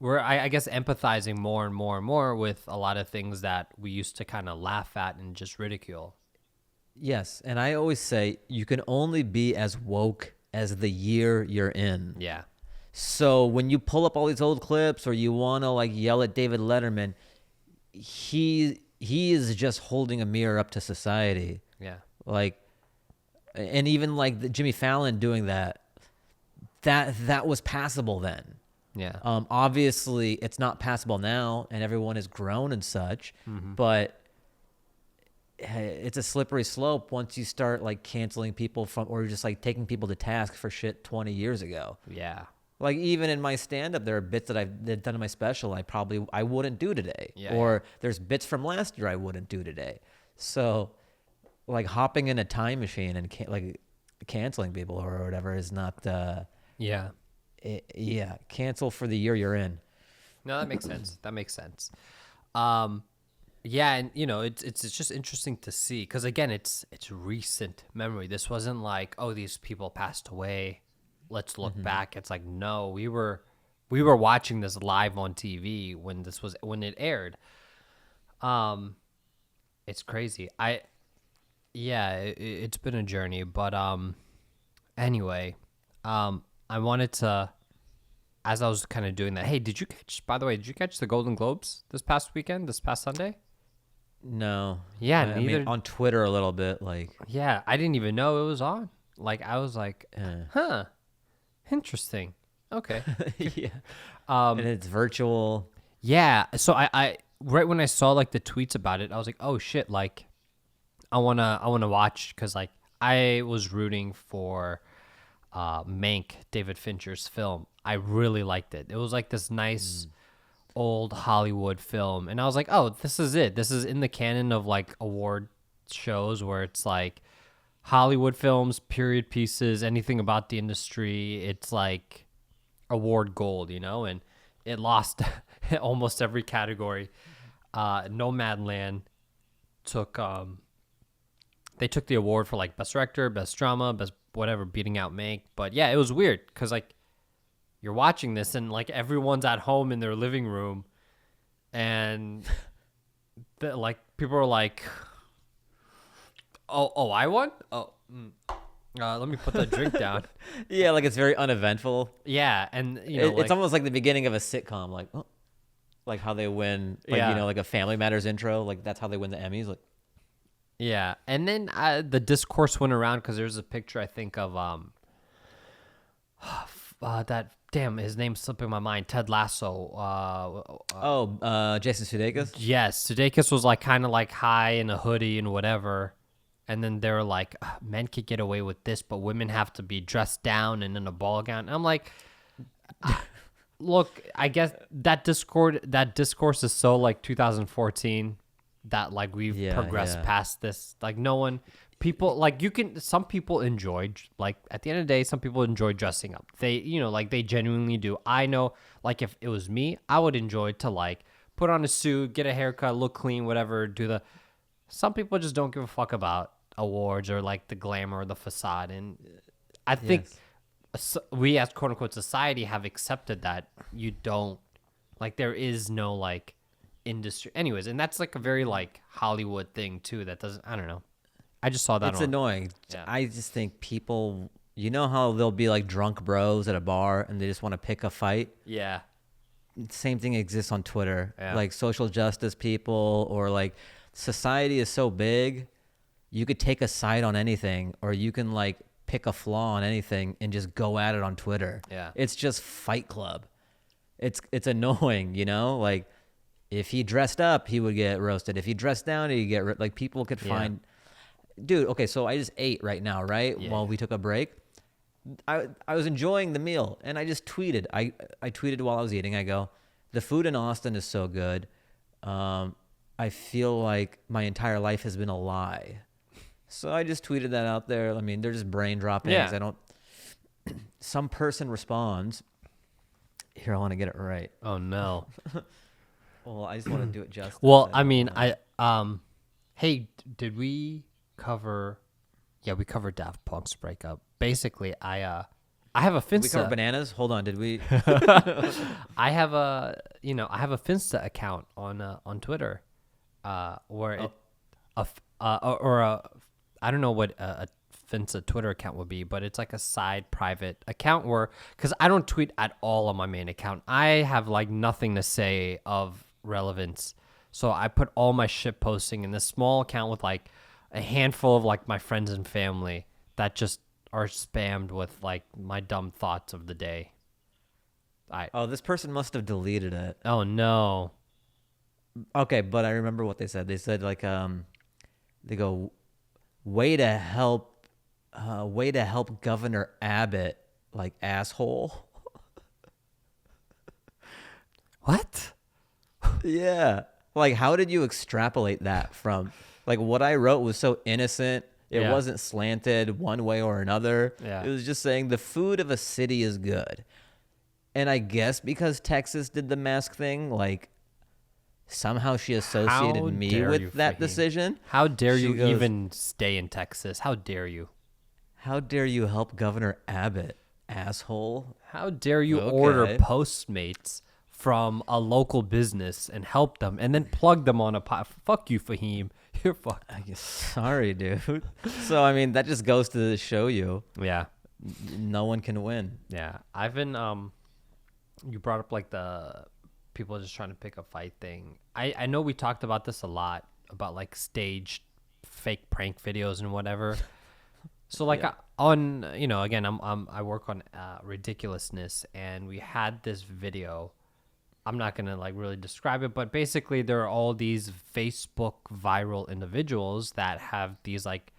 we're, I guess, empathizing more and more and more with a lot of things that we used to kind of laugh at and just ridicule. Yes. And I always say you can only be as woke as the year you're in. Yeah. So when you pull up all these old clips or you want to like yell at David Letterman, he is just holding a mirror up to society. Yeah. Like, and even like the Jimmy Fallon doing that was passable then. Yeah. Obviously it's not passable now and everyone is grown and such, but it's a slippery slope once you start like canceling people from, or just like taking people to task for shit 20 years ago. Yeah. Like even in my stand-up, there are bits that I've done in my special I wouldn't do today. Yeah, or there's bits from last year I wouldn't do today. So like hopping in a time machine and like canceling people or whatever is not Yeah. Cancel for the year you're in. No, that makes sense. That makes sense. Yeah, and you know, it's just interesting to see, because again, it's recent memory. This wasn't like, oh, these people passed away, let's look back. It's like, no, we were watching this live on TV when it aired. It's crazy. It's been a journey, but anyway, I wanted to, as I was kind of doing that, hey, did you catch the Golden Globes this past Sunday? No. Yeah, I neither. mean, on Twitter a little bit, like. Yeah, I didn't even know it was on. Like, I was like, huh, interesting. Okay. Yeah. And it's virtual. Yeah. So I right when I saw like the tweets about it, I was like, oh shit, like I wanna watch, because like I was rooting for Mank, David Fincher's film. I really liked it. It was like this nice old Hollywood film, and I was like, oh, this is it. This is in the canon of like award shows where it's like Hollywood films, period pieces, anything about the industry. It's like award gold, you know, and it lost almost every category. Nomadland took they took the award for like best director, best drama, best whatever, beating out Mank. But yeah, it was weird because like you're watching this and like everyone's at home in their living room, and like people are like, oh, I won. Let me put that drink down. Yeah, like it's very uneventful. Yeah, and you know, it's almost like the beginning of a sitcom, like how they win, like you know, like a Family Matters intro, like that's how they win the Emmys, like. Yeah, and then the discourse went around because there's a picture I think of that his name's slipping my mind. Ted Lasso. Jason Sudeikis. Yes, Sudeikis was like kind of like high in a hoodie and whatever, and then they were like, men could get away with this, but women have to be dressed down and in a ball gown. And I'm like, look, I guess that discourse is so like 2014. That like we've progressed past this. Like no one, people like some people enjoy, like at the end of the day, some people enjoy dressing up. They, you know, like they genuinely do. I know, like if it was me, I would enjoy to like put on a suit, get a haircut, look clean, whatever, some people just don't give a fuck about awards or like the glamour or the facade. And I think we as quote unquote society have accepted that you don't, like there is no like industry anyways, and that's like a very like Hollywood thing too that doesn't, I don't know, I just saw that it's annoying. Yeah. I just think people, You know how there'll be like drunk bros at a bar and they just want to pick a fight? Yeah. Same thing exists on Twitter. Yeah. Like social justice people, or like society is so big, you could take a side on anything, or you can like pick a flaw on anything and just go at it on Twitter. Yeah. It's just Fight Club. It's annoying, you know? Like if he dressed up, he would get roasted. If he dressed down, he'd get like people could find. Dude, okay, so I just ate right now, right? Yeah. While we took a break. I was enjoying the meal, and I just tweeted. I tweeted while I was eating. I go, the food in Austin is so good. I feel like my entire life has been a lie. So I just tweeted that out there. I mean, they're just brain droppings. Yeah. I don't. Some person responds. Here, I want to get it right. Oh no. Well, I just want to do it justice. Well, I mean, hey, did we cover? Yeah, we covered Daft Punk's breakup. Basically, I have a Finsta. We covered bananas. Hold on, did we? I have a Finsta account on Twitter, where I don't know what a Finsta Twitter account would be, but it's like a side private account where, because I don't tweet at all on my main account. I have like nothing to say of relevance, so I put all my shit posting in this small account with like a handful of like my friends and family that just are spammed with like my dumb thoughts of the day. This person must have deleted it. Oh no. Okay, but I remember what they said. They said like they go, way to help Governor Abbott, like asshole. What? Yeah. Like, how did you extrapolate that from, like, what I wrote was so innocent. It Yeah. wasn't slanted one way or another. Yeah. It was just saying the food of a city is good. And I guess because Texas did the mask thing, like, somehow she associated How me dare with you, that Fahim. decision. How dare She you goes, even stay in Texas? How dare you? How dare you help Governor Abbott, asshole? How dare you Okay. order Postmates from a local business and help them and then plug them on a pot? Fuck you, Fahim. You're fucked. Sorry, dude. So, I mean, that just goes to show you Yeah. no one can win. Yeah. I've been, you brought up like the people just trying to pick a fight thing. I know we talked about this a lot, about like staged fake prank videos and whatever. So like Yeah. again, I work on ridiculousness, and we had this video. I'm not going to like really describe it, but basically there are all these Facebook viral individuals that have these like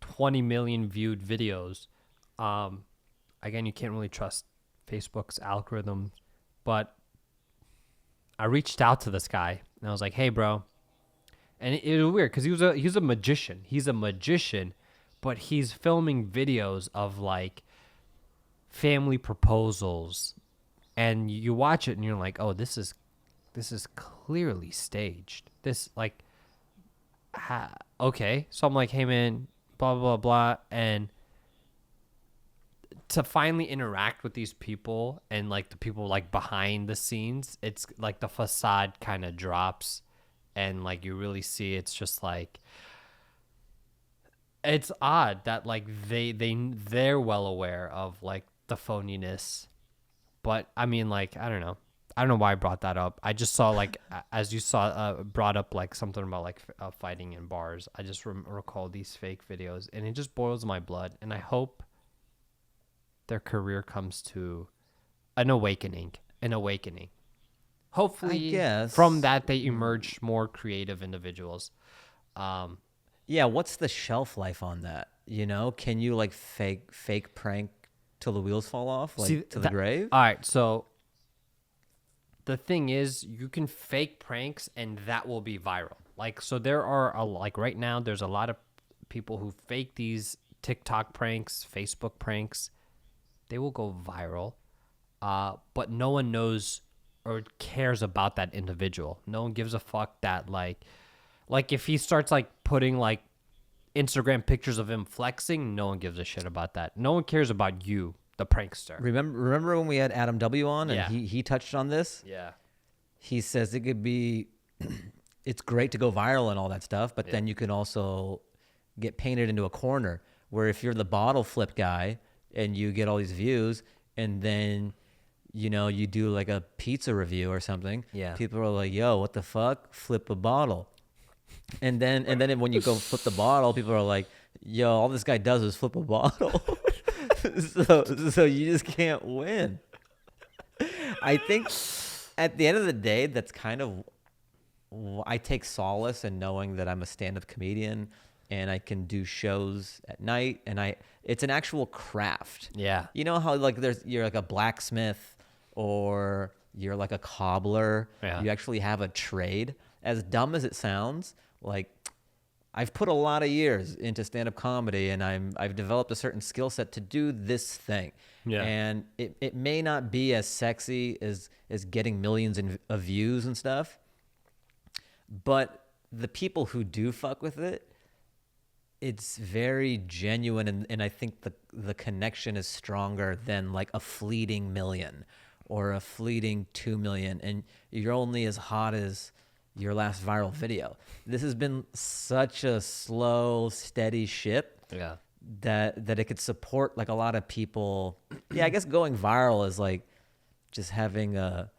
20 million viewed videos. Again, you can't really trust Facebook's algorithm, but I reached out to this guy and I was like, "Hey, bro." And it was weird because he's a magician. He's a magician, but he's filming videos of like family proposals, and you watch it and you're like, "Oh, this is clearly staged." This like, okay. So I'm like, "Hey, man, blah blah blah," and to finally interact with these people and like the people like behind the scenes, it's like the facade kind of drops, and like you really see it's just like, it's odd that like they're well aware of like the phoniness. But I mean, like, I don't know why I brought that up. I just saw like as you saw brought up like something about like fighting in bars. I just recall these fake videos, and it just boils my blood, and I hope their career comes to an awakening. Hopefully, I guess from that they emerge more creative individuals. Yeah, what's the shelf life on that? You know, can you like fake prank till the wheels fall off, like to the grave? All right, so the thing is, you can fake pranks and that will be viral. Like, so there are like right now, there's a lot of people who fake these TikTok pranks, Facebook pranks. They will go viral, but no one knows or cares about that individual. No one gives a fuck that like if he starts like putting like Instagram pictures of him flexing, no one gives a shit about that. No one cares about you, the prankster. Remember when we had Adam W on and Yeah. he touched on this? Yeah. He says it could be, it's great to go viral and all that stuff, but then you can also get painted into a corner where if you're the bottle flip guy, and you get all these views, and then you do like a pizza review or something. Yeah. People are like, yo, what the fuck? Flip a bottle. And then when you go flip the bottle, people are like, yo, all this guy does is flip a bottle. so you just can't win. I think at the end of the day, that's kind of, I take solace in knowing that I'm a stand-up comedian and I can do shows at night, and it's an actual craft. Yeah. You know how like you're like a blacksmith or you're like a cobbler. Yeah. You actually have a trade. As dumb as it sounds, like I've put a lot of years into stand-up comedy, and I've developed a certain skill set to do this thing. Yeah. And it may not be as sexy as getting millions of views and stuff, but the people who do fuck with it, it's very genuine, and I think the connection is stronger than like a fleeting million or a fleeting 2 million, and you're only as hot as your last viral video. This has been such a slow, steady ship. Yeah. That it could support like a lot of people. Yeah, I guess going viral is like just having a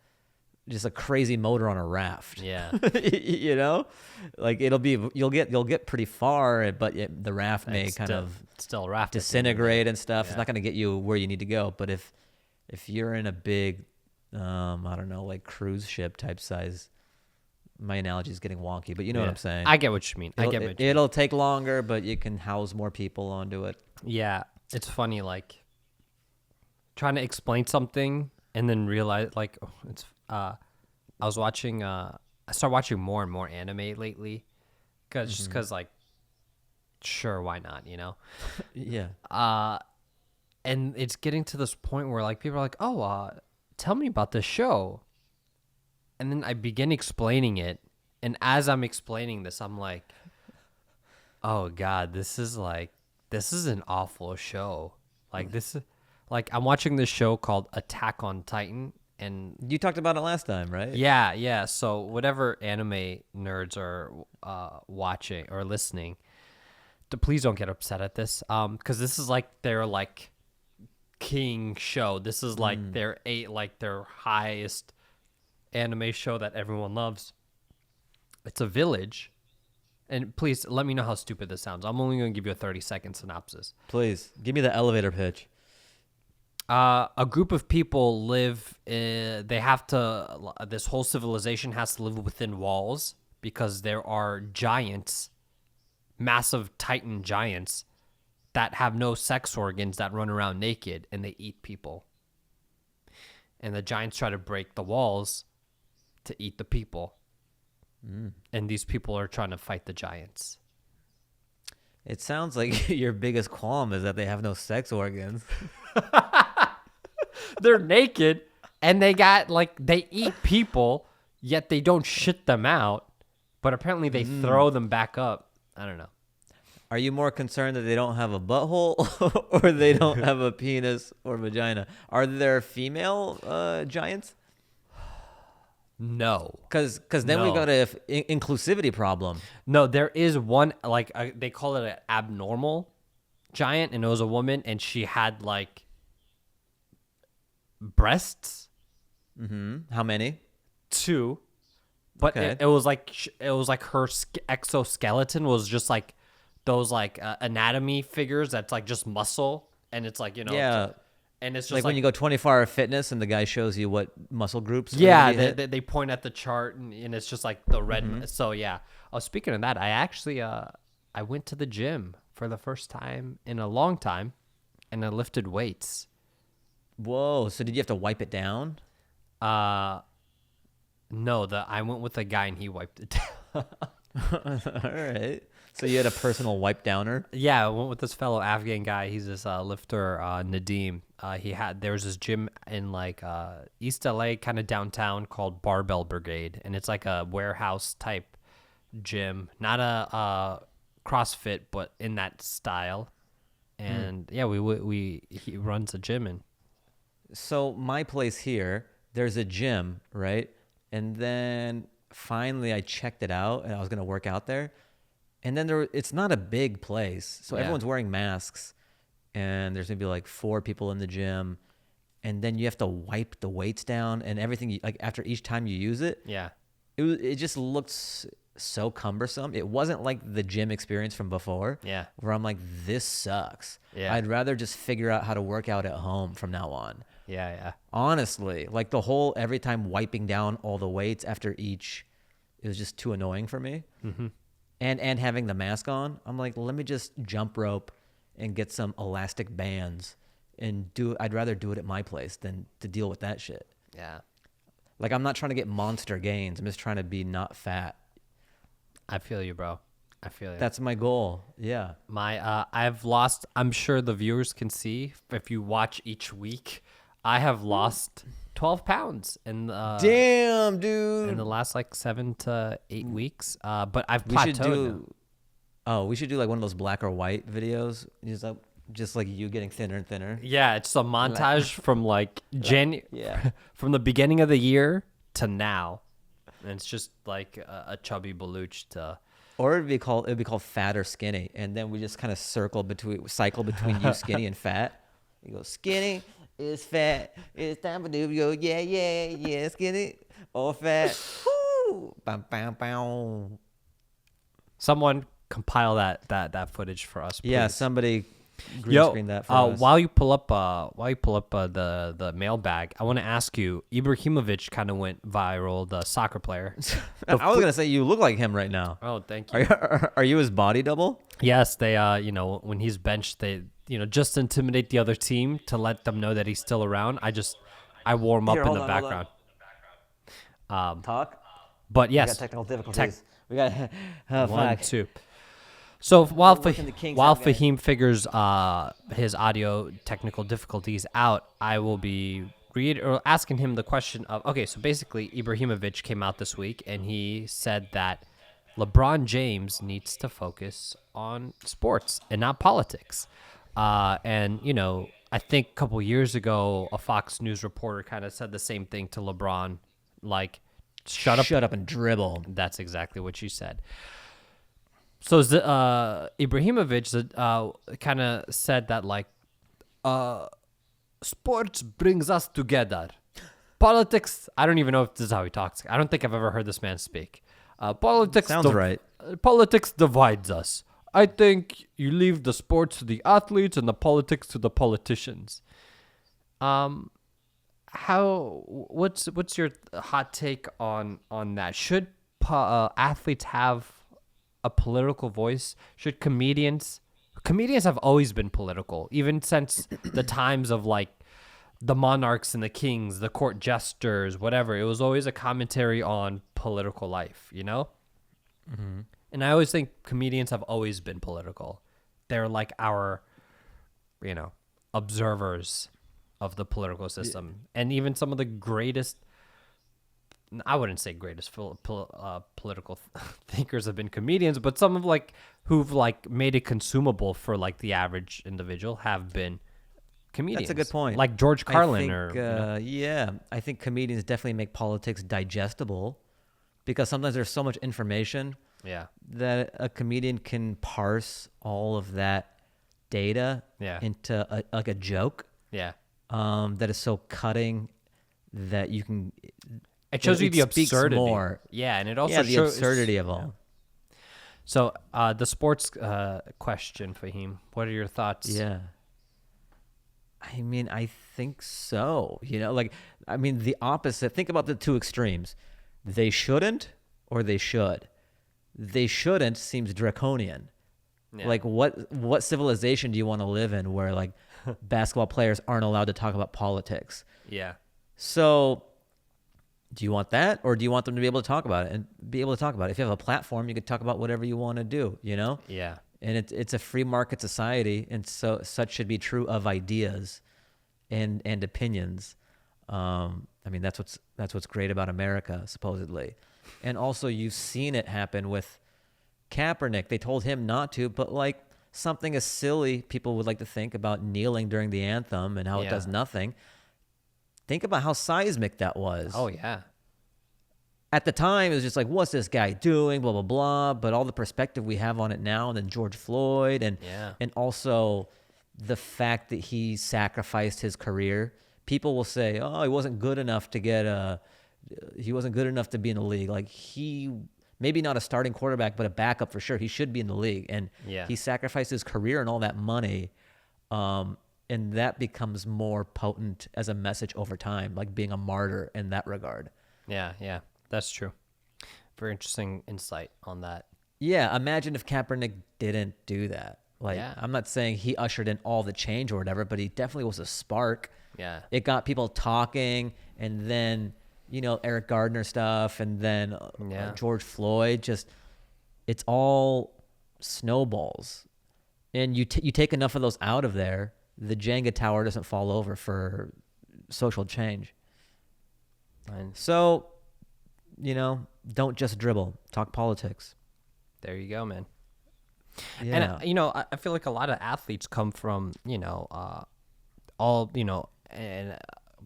crazy motor on a raft. Yeah. Like you'll get pretty far, but the raft may It's kind of still a raft. disintegrate and stuff. Yeah. It's not going to get you where you need to go. But if you're in a big, I don't know, like cruise ship type size, my analogy is getting wonky, but you know what I'm saying. I get what you mean. It'll take longer, but you can house more people onto it. Yeah, it's funny, like trying to explain something and then realize, like, it's. I was watching. I started watching more and more anime lately, because like, sure, why not? Yeah. And it's getting to this point where like people are like, oh, tell me about this show. And then I begin explaining it, and as I'm explaining this, I'm like, "Oh God, this is an awful show." Like this is like I'm watching this show called Attack on Titan, and You talked about it last time, right? yeah. So whatever anime nerds are watching or listening, please don't get upset at this, because this is like their like king show. This is like their highest anime show that everyone loves. It's a village, and please let me know how stupid this sounds. I'm only going to give you a 30-second synopsis. Please give me the elevator pitch. A group of people live this whole civilization has to live within walls because there are giants, massive titan giants that have no sex organs that run around naked, and they eat people. And the giants try to break the walls to eat the people. And these people are trying to fight the giants. It sounds like your biggest qualm is that they have no sex organs. They're naked, and they eat people, yet they don't shit them out, but apparently they throw them back up. I don't know. Are you more concerned that they don't have a butthole or they don't have a penis or vagina? Are there female giants? No. Because then we got a inclusivity problem. No, there is one, like, they call it an abnormal giant, and it was a woman, and she had, like, breasts. Mm-hmm. How many? 2. But Okay. it was like her exoskeleton was just, like, those, like, anatomy figures that's, like, just muscle, and it's, like, Yeah. And it's just Like when you go 24-hour fitness and the guy shows you what muscle groups. yeah, you hit? they point at the chart, and it's just like the red. So yeah. Oh, speaking of that, I actually I went to the gym for the first time in a long time, and I lifted weights. Whoa! So did you have to wipe it down? No, I went with a guy and he wiped it down. All right. So you had a personal wipe downer? Yeah, I went with this fellow Afghan guy. He's this lifter, Nadeem. There was this gym in like East LA, kind of downtown, called Barbell Brigade, and it's like a warehouse type gym, not a CrossFit, but in that style. And yeah, he runs a gym in. So my place here, there's a gym, right? And then finally I checked it out, and I was gonna work out there. And then it's not a big place, so Yeah. everyone's wearing masks. and there's maybe like 4 people in the gym, and then you have to wipe the weights down and everything. Like after each time you use it, Yeah. it just looks so cumbersome. It wasn't like the gym experience from before. Yeah. Where I'm like, this sucks. Yeah. I'd rather just figure out how to work out at home from now on. Yeah. Yeah. Honestly, like the whole every time wiping down all the weights after each, it was just too annoying for me. Mm-hmm. And having the mask on, I'm like, let me just jump rope and get some elastic bands and do. I'd rather do it at my place than to deal with that shit. Yeah. Like I'm not trying to get monster gains. I'm just trying to be not fat. I feel you, bro. I feel you. That's my goal. Yeah. I've lost, I'm sure the viewers can see if you watch each week, I have lost 12 pounds Damn, dude. in the last like 7 to 8 weeks. But I've We should plateaued now. we should do like one of those black or white videos. Just like you getting thinner and thinner. Yeah, it's a montage from like Yeah. from the beginning of the year to now. And it's just like a chubby baluch to. Or it'd be called fat or skinny, and then we just kind of cycle between you skinny and fat. You go skinny is fat. It's time for you go yeah skinny or fat. Woo! Bam bam bam. Someone compile that footage for us, please. Yeah, somebody green screen that for us. While you pull up the mailbag, I want to ask you. Ibrahimovic kind of went viral, the soccer player. I was gonna say you look like him right now. Oh, thank you. Are you his body double? Yes, they when he's benched, they just intimidate the other team to let them know that he's still around. I warm up in the background. Talk. But We yes, got technical difficulties. We got oh, 1, fuck. 2. So while working the kinks out, guys. Fahim figures his audio technical difficulties out, I will be asking him the question of, okay, so basically Ibrahimovic came out this week and he said that LeBron James needs to focus on sports and not politics. And I think a couple years ago, a Fox News reporter kind of said the same thing to LeBron, like, shut up and dribble. That's exactly what you said. So Ibrahimovic kind of said that, like, sports brings us together. Politics, I don't even know if this is how he talks. I don't think I've ever heard this man speak. Politics Sounds right. Politics divides us. I think you leave the sports to the athletes and the politics to the politicians. What's your hot take on that? Should athletes have a political voice? Should comedians have always been political, even since the times of like the monarchs and the kings, the court jesters, whatever. It was always a commentary on political life, Mm-hmm. And I always think comedians have always been political. They're like our, observers of the political system. Yeah. And even some of the greatest, I wouldn't say greatest political thinkers have been comedians, but some of who've made it consumable for like the average individual have been comedians. That's a good point. Like George Carlin Yeah, I think comedians definitely make politics digestible because sometimes there's so much information that a comedian can parse all of that data into a joke. Yeah. That is so cutting that you can. It shows you the absurdity. More. Yeah, and it also the shows absurdity of all. Yeah. So the sports question, Fahim, what are your thoughts? Yeah. I mean, I think so. The opposite. Think about the two extremes. They shouldn't or they should. They shouldn't seems draconian. Yeah. Like what civilization do you want to live in where like basketball players aren't allowed to talk about politics? Yeah. So do you want that or do you want them to be able to talk about it and be able to talk about it? If you have a platform, you can talk about whatever you want to do, Yeah. And it's a free market society, and so such should be true of ideas and opinions. That's what's great about America, supposedly. And also you've seen it happen with Kaepernick. They told him not to, but like something as silly people would like to think about kneeling during the anthem and how it does nothing. Think about how seismic that was. Oh, yeah. At the time, it was just like, what's this guy doing, blah, blah, blah. But all the perspective we have on it now, and then George Floyd, and also the fact that he sacrificed his career, people will say, "Oh, he wasn't good enough to he wasn't good enough to be in the league." Like he maybe not a starting quarterback, but a backup for sure. He should be in the league, and he sacrificed his career and all that money, and that becomes more potent as a message over time, like being a martyr in that regard. Yeah, that's true. Very interesting insight on that. Yeah, imagine if Kaepernick didn't do that. Like, I'm not saying he ushered in all the change or whatever, but he definitely was a spark. Yeah. It got people talking, and then, Eric Gardner stuff, and then George Floyd, it's all snowballs. And you take enough of those out of there, the Jenga tower doesn't fall over for social change. And so, don't just dribble, talk politics. There you go, man. Yeah. And, I feel like a lot of athletes come from, and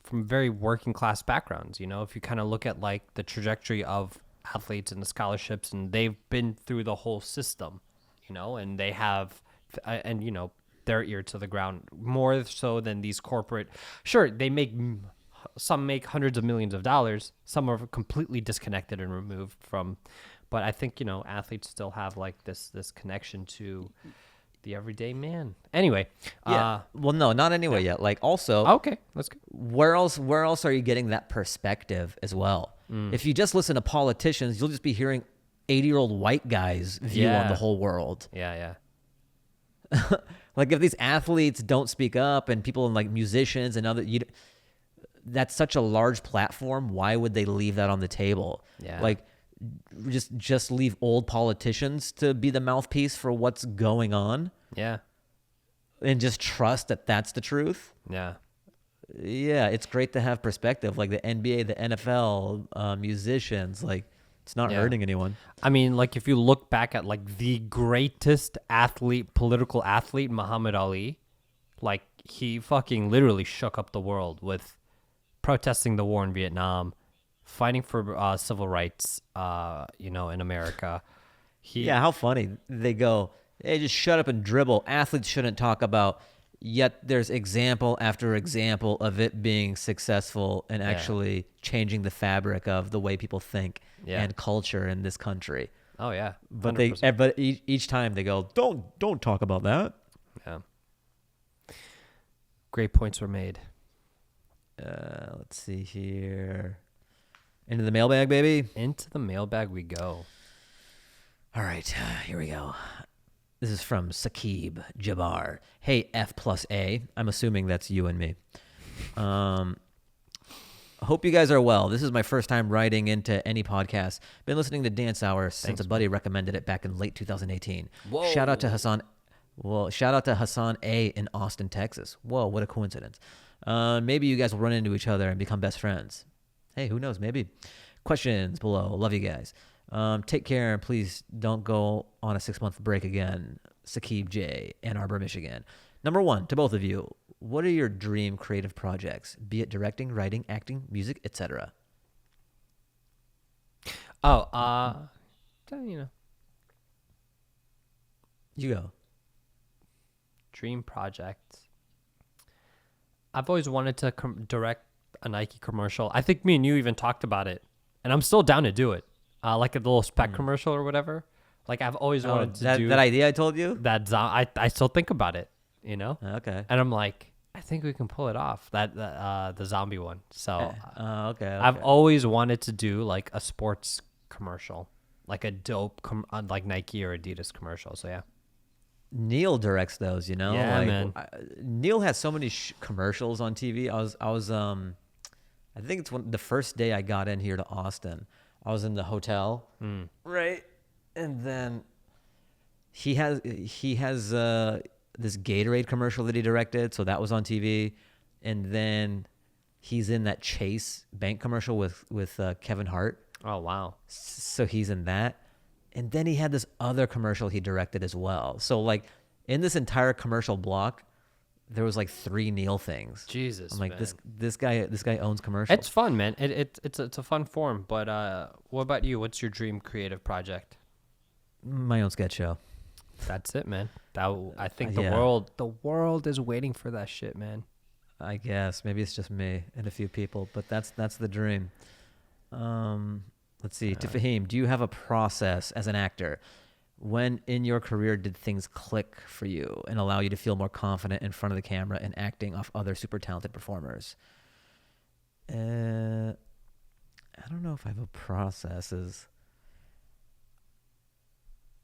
from very working class backgrounds. If you kind of look at like the trajectory of athletes and the scholarships, and they've been through the whole system, and they have, their ear to the ground more so than these corporate. Sure, some make hundreds of millions of dollars. Some are completely disconnected and removed from. But I think, athletes still have like this connection to the everyday man. Anyway. Yeah. Well, no, not anyway yet. Like also. Okay. Let's go. Where else are you getting that perspective as well? If you just listen to politicians, you'll just be hearing 80-year-old white guys' view on the whole world. Yeah. Like if these athletes don't speak up and people and like musicians and that's such a large platform. Why would they leave that on the table? Yeah. Like, just leave old politicians to be the mouthpiece for what's going on. Yeah. And just trust that that's the truth. Yeah. Yeah, it's great to have perspective, like the NBA, the NFL, musicians. Like, it's not hurting anyone. I mean, like if you look back at like the greatest political athlete, Muhammad Ali, like he fucking literally shook up the world with protesting the war in Vietnam, fighting for civil rights, in America. How funny. They go, hey, just shut up and dribble. Athletes shouldn't talk about, yet there's example after example of it being successful and actually changing the fabric of the way people think and culture in this country. Oh, yeah. 100%. But each time they go, don't talk about that. Yeah. Great points were made. Let's see here. Into the mailbag, baby. Into the mailbag we go. All right, here we go. This is from Saqib Jabbar. Hey, F+A. I'm assuming that's you and me. Hope you guys are well. This is my first time writing into any podcast. Been listening to Dance Hour since a buddy recommended it back in late 2018. Whoa. Shout out to Hasan A in Austin, Texas. Whoa, what a coincidence. Maybe you guys will run into each other and become best friends. Hey, who knows? Maybe. Questions below. Love you guys. Take care and please don't go on a 6-month break again. Saqib J, Ann Arbor, Michigan. Number 1, to both of you, what are your dream creative projects? Be it directing, writing, acting, music, etc. You go. Dream project. I've always wanted to direct a Nike commercial. I think me and you even talked about it, and I'm still down to do it. Like a little spec commercial or whatever. Like I've always wanted to do that idea I told you. I still think about it, Okay. And I'm like, I think we can pull it off. The zombie one. So okay. I've always wanted to do like a sports commercial, like a dope like Nike or Adidas commercial. So yeah. Neil directs those, Yeah, like, man. Neil has so many commercials on TV. I think it's the first day I got in here to Austin. I was in the hotel, right, and then he has this Gatorade commercial that he directed, so that was on TV, and then he's in that Chase bank commercial with Kevin Hart. Oh wow! So he's in that. And then he had this other commercial he directed as well. So like in this entire commercial block, there was like 3 Neil things. Jesus, I'm like, man. this guy owns commercials. It's fun, man. It's a fun form. But what about you? What's your dream creative project? My own sketch show. That's it, man. I think Yeah. the world is waiting for that shit, man. I guess maybe it's just me and a few people, but that's the dream. Let's see. To Fahim, do you have a process as an actor? When in your career did things click for you and allow you to feel more confident in front of the camera and acting off other super talented performers? I don't know if I have a process.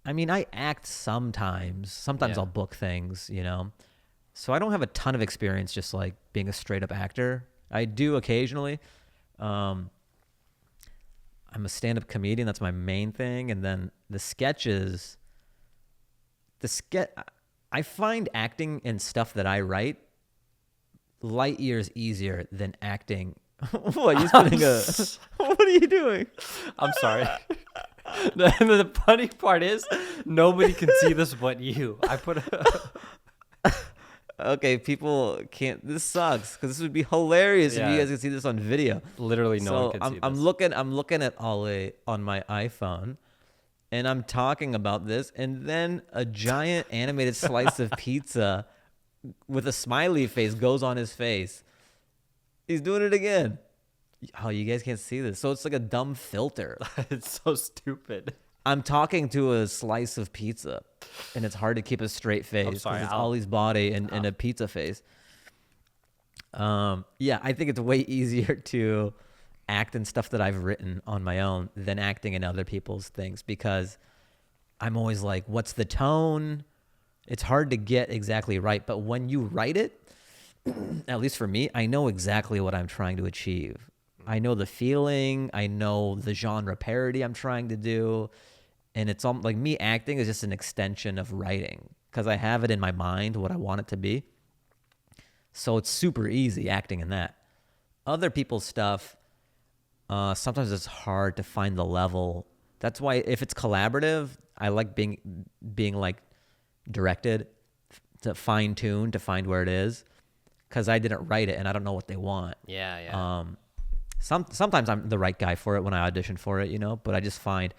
I mean, I act sometimes. Sometimes Yeah. I'll book things, So I don't have a ton of experience just like being a straight up actor. I do occasionally. I'm a stand-up comedian. That's my main thing. And then the sketches, I find acting and stuff that I write light years easier than acting. What, you spinning what are you doing? I'm sorry. The funny part is nobody can see this but you. I put Okay, people can't. This sucks because this would be hilarious if you guys could see this on video. Literally no one can see this. I'm looking at Ollie on my iPhone, and I'm talking about this, and then a giant animated slice of pizza with a smiley face goes on his face. He's doing it again. Oh, you guys can't see this, so it's like a dumb filter. It's so stupid. I'm talking to a slice of pizza, and it's hard to keep a straight face because it's Ollie's body and a pizza face. Yeah, I think it's way easier to act in stuff that I've written on my own than acting in other people's things because I'm always like, what's the tone? It's hard to get exactly right, but when you write it, at least for me, I know exactly what I'm trying to achieve. I know the feeling. I know the genre parody I'm trying to do. And it's like me acting is just an extension of writing because I have it in my mind what I want it to be. So it's super easy acting in that. Other people's stuff, sometimes it's hard to find the level. That's why if it's collaborative, I like being like directed to fine tune to find where it is because I didn't write it and I don't know what they want. Yeah. Sometimes I'm the right guy for it when I audition for it, but I just find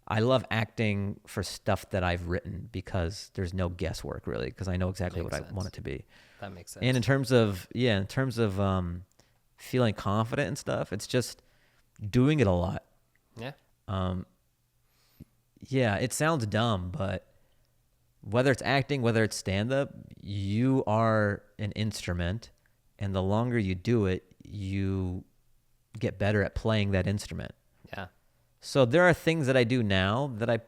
I love acting for stuff that I've written because there's no guesswork really because I know exactly what I want it to be. That makes sense. And in terms of feeling confident and stuff, it's just doing it a lot. Yeah. Yeah, it sounds dumb, but whether it's acting, whether it's stand-up, you are an instrument, and the longer you do it, you get better at playing that instrument. Yeah. So there are things that I do now that I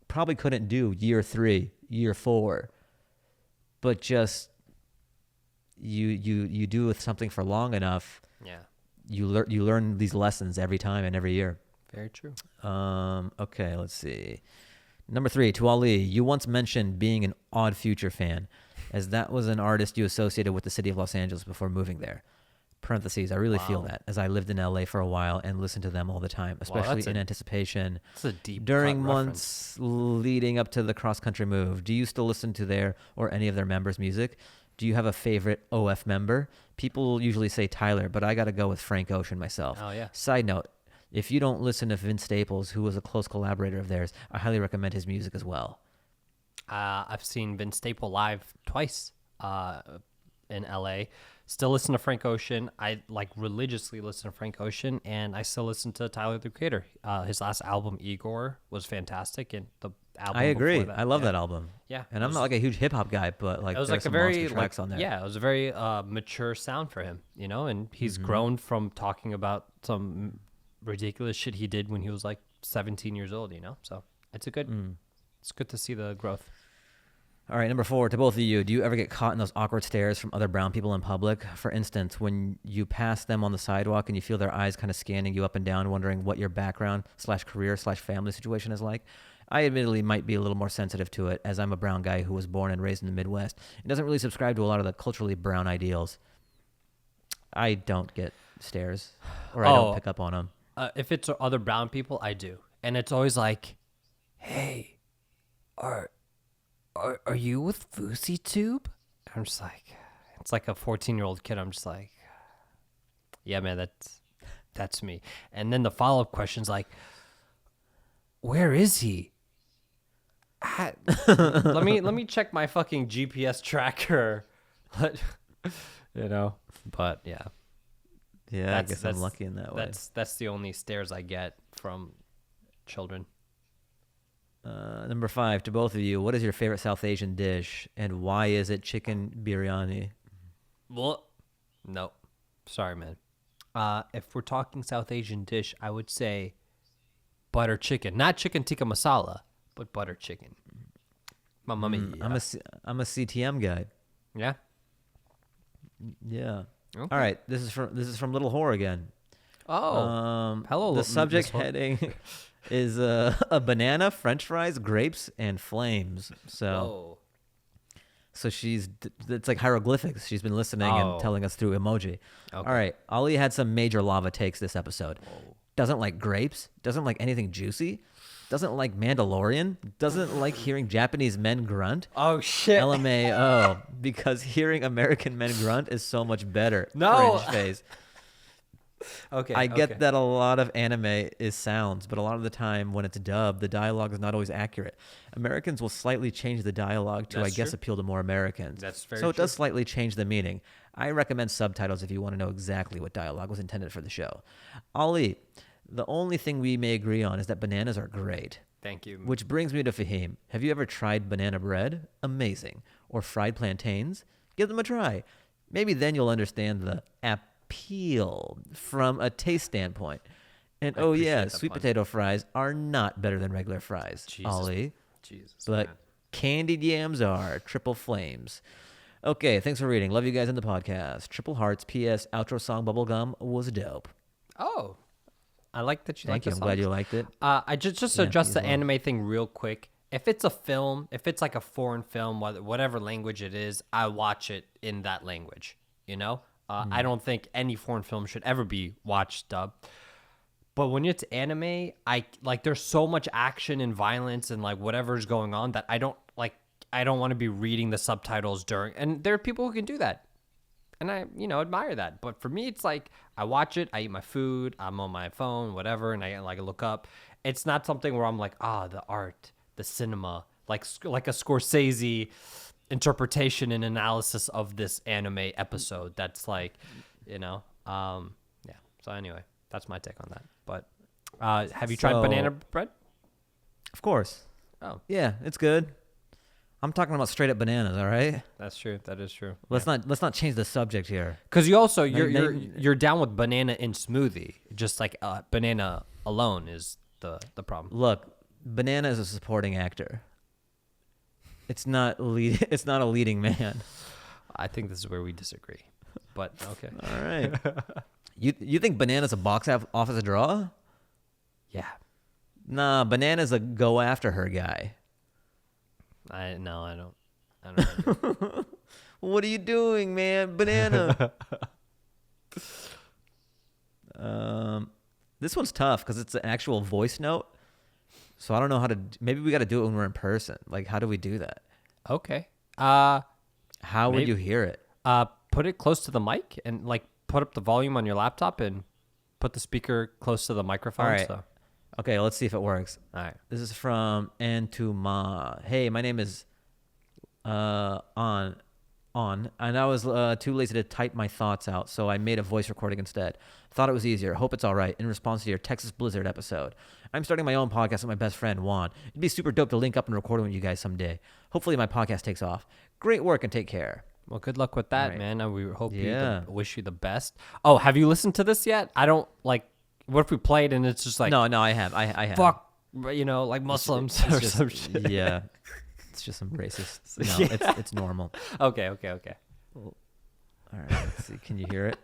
probably couldn't do year 3, year 4, but just you do with something for long enough. Yeah. You learn these lessons every time and every year. Very true. Okay, let's see. Number 3, to Ali, you once mentioned being an Odd Future fan, as that was an artist you associated with the city of Los Angeles before moving there. Parentheses, I really feel that, as I lived in LA for a while and listened to them all the time, especially in anticipation. That's a deep during cut months leading up to the cross-country move. Do you still listen to their or any of their members' music? Do you have a favorite OF member? People usually say Tyler, but I got to go with Frank Ocean myself. Oh, yeah. Side note, if you don't listen to Vince Staples, who was a close collaborator of theirs, I highly recommend his music as well. I've seen Vince Staple live twice in LA. Still listen to Frank Ocean. I religiously listen to Frank Ocean, and I still listen to Tyler the Creator. His last album, Igor, was fantastic, and the album I agree. before that, I love that album. Yeah, and I'm not like a huge hip hop guy, but it was there's like a some very monster tracks on there. Yeah, it was a very mature sound for him, and he's grown from talking about some ridiculous shit he did when he was 17 years old. So it's it's good to see the growth. All right, number 4, to both of you, do you ever get caught in those awkward stares from other brown people in public? For instance, when you pass them on the sidewalk and you feel their eyes kind of scanning you up and down, wondering what your background/career/family situation is like. I admittedly might be a little more sensitive to it, as I'm a brown guy who was born and raised in the Midwest and doesn't really subscribe to a lot of the culturally brown ideals. I don't get stares, or I don't pick up on them. If it's other brown people, I do. And it's always like, hey, are you with Fousey Tube? I'm just like, it's like a 14-year-old kid. I'm just like, yeah, man, that's me. And then the follow-up question's like, where is he? Let me check my fucking GPS tracker. But yeah. Yeah, I guess I'm lucky in that way. That's the only stares I get from children. Number 5, to both of you, what is your favorite South Asian dish, and why is it chicken biryani? Well, no, sorry, man. If we're talking South Asian dish, I would say butter chicken, not chicken tikka masala, but butter chicken. Mamma mia. I'm a CTM guy. Yeah. Yeah. Okay. All right. This is from Little Whore again. Oh. Hello. The subject heading is a banana, French fries, grapes, and flames. So it's like hieroglyphics. She's been listening and telling us through emoji. Okay. All right. Ali had some major lava takes this episode. Whoa. Doesn't like grapes. Doesn't like anything juicy. Doesn't like Mandalorian. Doesn't like hearing Japanese men grunt. Oh, shit. LMAO. Because hearing American men grunt is so much better. No. Cringe face. Okay. I get that a lot of anime is sounds, but a lot of the time when it's dubbed, the dialogue is not always accurate. Americans will slightly change the dialogue to, That's true. appeal to more Americans. That's very So it true. does slightly change the meaning. I recommend subtitles if you want to know exactly what dialogue was intended for the show. Ali, the only thing we may agree on is that bananas are great. Thank you. Which brings me to Fahim. Have you ever tried banana bread? Amazing. Or fried plantains? Give them a try. Maybe then you'll understand the appeal from a taste standpoint. And sweet potato fries are not better than regular fries, Ollie. Jesus, but man. Candied yams are triple flames. Okay, thanks for reading. Love you guys in the podcast. Triple hearts. P.S. Outro song Bubblegum was dope. Oh, I like that you like Thank you. I'm glad you liked it. I just address the anime thing real quick. If it's a film, if it's like a foreign film, whatever language it is, I watch it in that language. I don't think any foreign film should ever be watched dubbed. But when it's anime, there's so much action and violence and like whatever's going on that I don't want to be reading the subtitles during. And there are people who can do that, and I admire that. But for me, it's like I watch it, I eat my food, I'm on my phone, whatever, and I look up. It's not something where I'm like, the art, the cinema, like a Scorsese interpretation and analysis of this anime episode. That's like, yeah. So anyway, that's my take on that. But have you tried banana bread? Of course. Oh, yeah, it's good. I'm talking about straight up bananas. All right. That's true. That is true. Let's not change the subject here. Because you're down with banana in smoothie. Just like banana alone is the problem. Look, banana is a supporting actor. It's not a leading man. I think this is where we disagree. But okay. All right. You think Banana's a box office draw? Yeah. Nah, Banana's a go after her guy. I don't. What are you doing, man? Banana. This one's tough because it's an actual voice note. So I don't know how to. Maybe we got to do it when we're in person. Like, how do we do that? Okay. How would you hear it? Put it close to the mic and like put up the volume on your laptop and put the speaker close to the microphone. All right. So. Okay, let's see if it works. All right. This is from Antuma. Hey, my name is on, and I was too lazy to type my thoughts out, so I made a voice recording instead. Thought it was easier. Hope it's all right. In response to your Texas Blizzard episode, I'm starting my own podcast with my best friend Juan. It'd be super dope to link up and record with you guys someday. Hopefully, my podcast takes off. Great work and take care. Well, good luck with that, right. man. And we hope wish you the best. Oh, have you listened to this yet? I don't like. What if we played and it's just like no, I have. I have. Fuck, like Muslims or some shit. Yeah, it's just some racist. No, it's normal. Okay. All right, let's see. Can you hear it?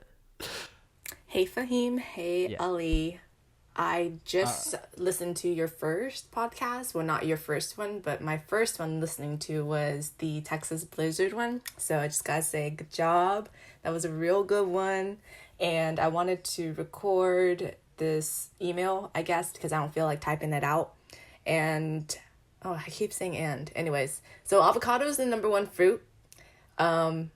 Hey Fahim, hey Ali. I just listened to your first podcast. Well, not your first one, but my first one listening to was the Texas Blizzard one. So I just gotta say, good job. That was a real good one. And I wanted to record this email, I guess, because I don't feel like typing it out. And, I keep saying and. Anyways, so avocado is the number one fruit. Okay.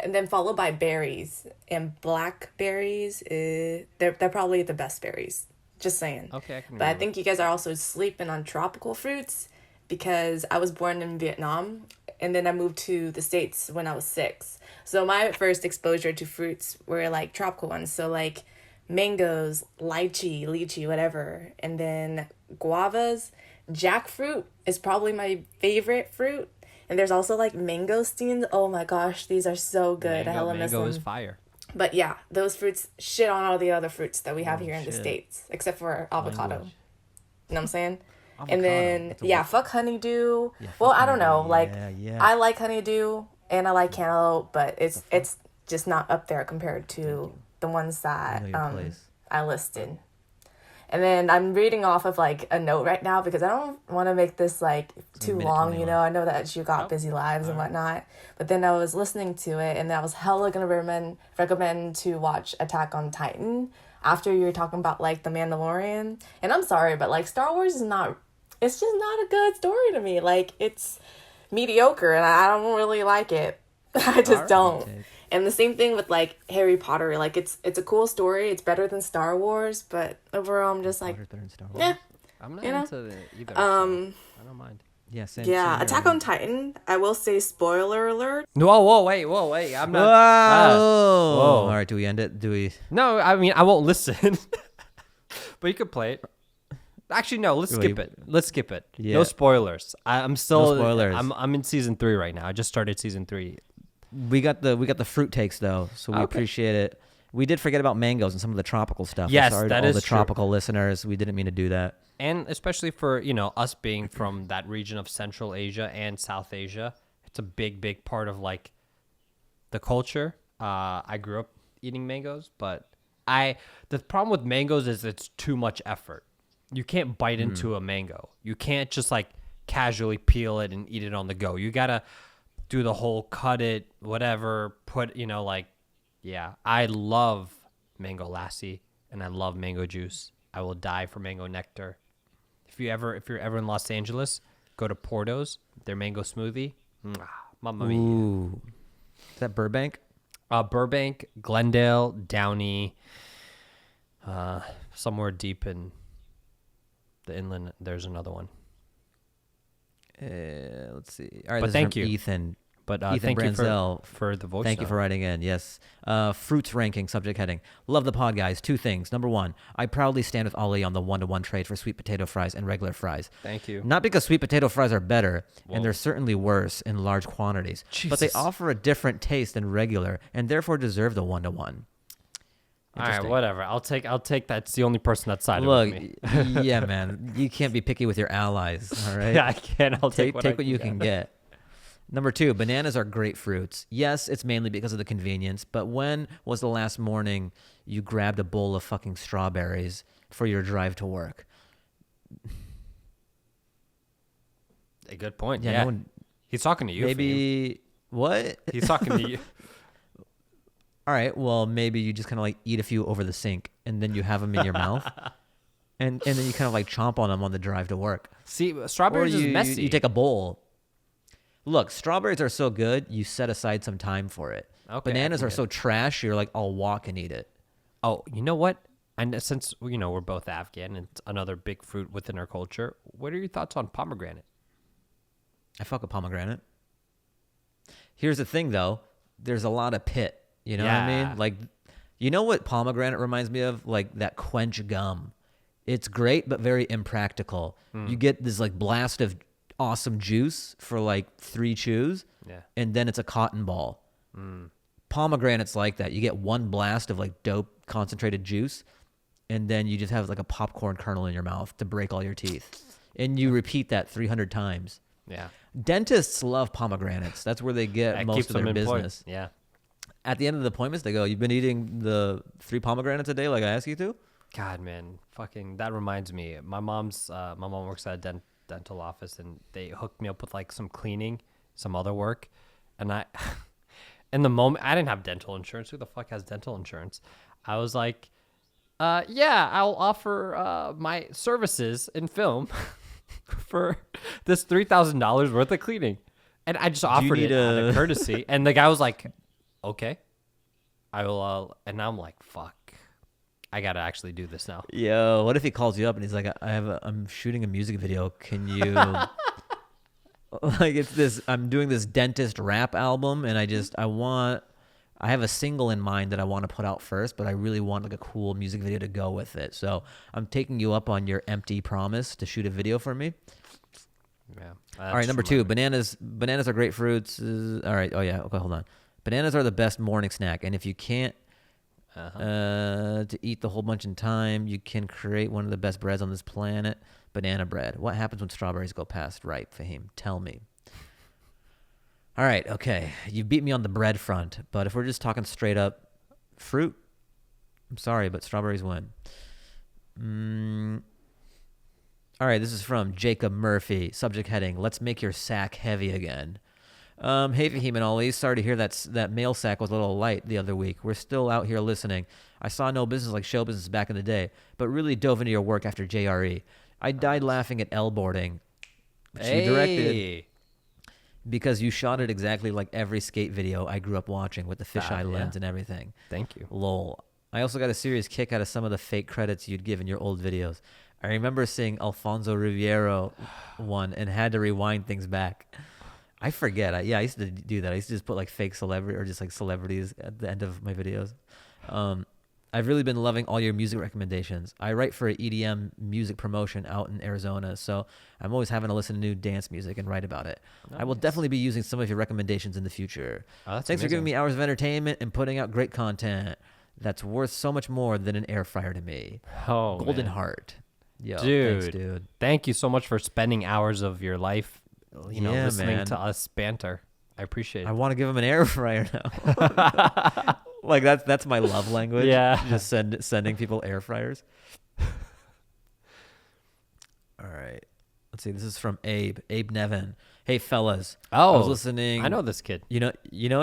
And then followed by berries. And blackberries, they're probably the best berries. Just saying. Okay, But I think you guys are also sleeping on tropical fruits. because I was born in Vietnam and then I moved to the States when I was 6. So my first exposure to fruits were like tropical ones. So like mangoes, lychee, whatever. And then guavas. Jackfruit is probably my favorite fruit. And there's also like mangosteens. Oh my gosh, these are so good. I hella miss them. Mango is fire. But yeah, those fruits shit on all the other fruits that we have here in the States, except for avocado. You know what I'm saying? Avocado. And then, yeah, fuck honeydew. Yeah, well, I don't know. Like, I like honeydew and I like cantaloupe, but it's just not up there compared to the ones that I listed. And then I'm reading off of like a note right now because I don't want to make this like too long, you know. I know that you got busy lives and whatnot. But then I was listening to it and I was hella gonna recommend to watch Attack on Titan after you were talking about like The Mandalorian. And I'm sorry, but like Star Wars is it's just not a good story to me. Like it's mediocre and I don't really like it. I just don't. And the same thing with like Harry Potter. Like it's a cool story. It's better than Star Wars, but overall I'm just like, yeah. I'm not into either. So I don't mind. Yeah, same. Yeah, Attack on Titan. I will say spoiler alert. Whoa, wait. I'm not. Whoa. All right, do we end it? Do we? No, I mean I won't listen. But you could play it. Actually, no. Let's skip it. Yeah. No spoilers. I'm still. No spoilers. I'm in season 3 right now. I just started season 3. We got the fruit takes though, so we appreciate it. We did forget about mangoes and some of the tropical stuff. Yes, sorry that to all is the true. tropical listeners. We didn't mean to do that. And especially for us being from that region of Central Asia and South Asia, it's a big part of like the culture. I grew up eating mangoes, but the problem with mangoes is it's too much effort. You can't bite into a mango. You can't just like casually peel it and eat it on the go. You gotta do the whole cut it, whatever, I love mango lassi and I love mango juice. I will die for mango nectar. If you're ever in Los Angeles, go to Porto's, their mango smoothie. Mamma mia. Ooh. Is that Burbank? Burbank, Glendale, Downey, somewhere deep in the inland, there's another one. Let's see. All right, but thank you, Ethan. But Ethan thank Branzel, you for the voice. Thank you for writing in. Yes. Fruits ranking, subject heading. Love the pod, guys. 2 things. Number 1, I proudly stand with Ali on the 1-to-1 trade for sweet potato fries and regular fries. Thank you. Not because sweet potato fries are better, and they're certainly worse in large quantities, but they offer a different taste than regular, and therefore deserve the 1-to-1. All right, whatever. I'll take that. That's the only person that sided with me. Yeah, man. You can't be picky with your allies, all right? Yeah, I can. I'll take what you can get. Number 2, bananas are great fruits. Yes, it's mainly because of the convenience, but when was the last morning you grabbed a bowl of fucking strawberries for your drive to work? A good point. Yeah. No one, he's talking to you. Maybe what? He's talking to you. All right, well, maybe you just kind of like eat a few over the sink and then you have them in your mouth. And then you kind of like chomp on them on the drive to work. See, strawberries is messy. You take a bowl. Look, strawberries are so good, you set aside some time for it. Okay, bananas are so trash, you're like, I'll walk and eat it. Oh, you know what? And since, we're both Afghan and it's another big fruit within our culture, what are your thoughts on pomegranate? I fuck with pomegranate. Here's the thing, though. There's a lot of pit. You know what I mean? Like, you know what pomegranate reminds me of? Like that quench gum. It's great, but very impractical. You get this like blast of awesome juice for like 3 chews, and then it's a cotton ball. Pomegranate's like that. You get one blast of like dope concentrated juice, and then you just have like a popcorn kernel in your mouth to break all your teeth. And you repeat that 300 times. Yeah. Dentists love pomegranates. That's where they get most of their business. Yeah. At the end of the appointments, they go, "You've been eating the 3 pomegranates a day like I asked you to?" God, man, fucking that reminds me. My mom works at a dental office, and they hooked me up with like some cleaning, some other work, and in the moment, I didn't have dental insurance. Who the fuck has dental insurance? I was like, yeah, I'll offer my services in film for this $3,000 worth of cleaning, and I just offered it out of courtesy, and the guy was like, okay, I will, and now I'm like, fuck, I gotta actually do this now. Yo, what if he calls you up and he's like, I'm shooting a music video. Can you Like it's this. I'm doing this dentist rap album, and I have a single in mind that I want to put out first, but I really want like a cool music video to go with it. So I'm taking you up on your empty promise to shoot a video for me. Yeah. All right, number 2, bananas. Bananas are great fruits. All right. Oh yeah. Okay, hold on. Bananas are the best morning snack, and if you can't to eat the whole bunch in time, you can create one of the best breads on this planet, banana bread. What happens when strawberries go past ripe, Fahim? Tell me. All right, okay. You beat me on the bread front, but if we're just talking straight up fruit, I'm sorry, but strawberries win. All right, this is from Jacob Murphy. Subject heading, let's make your sack heavy again. Hey, Fahim and Ollie. Sorry to hear that mail sack was a little light the other week. We're still out here listening. I saw No Business Like Show Business back in the day, but really dove into your work after JRE. I died laughing at L-boarding, which you directed. Because you shot it exactly like every skate video I grew up watching with the fisheye lens and everything. Thank you. Lol. I also got a serious kick out of some of the fake credits you'd give in your old videos. I remember seeing Alfonso Riviero one and had to rewind things back. I forget. I used to do that. I used to just put like fake celebrity or just like celebrities at the end of my videos. I've really been loving all your music recommendations. I write for an EDM music promotion out in Arizona, so I'm always having to listen to new dance music and write about it. Nice. I will definitely be using some of your recommendations in the future. Thanks for giving me hours of entertainment and putting out great content that's worth so much more than an air fryer to me. Oh, Golden man. Heart. Yo, dude, thanks, dude. Thank you so much for spending hours of your life, listening to us banter. I appreciate it. I want to give him an air fryer now. Like that's my love language. Yeah. Just sending people air fryers. All right. Let's see. This is from Abe Nevin. Hey fellas. Oh, I was listening. I know this kid. You know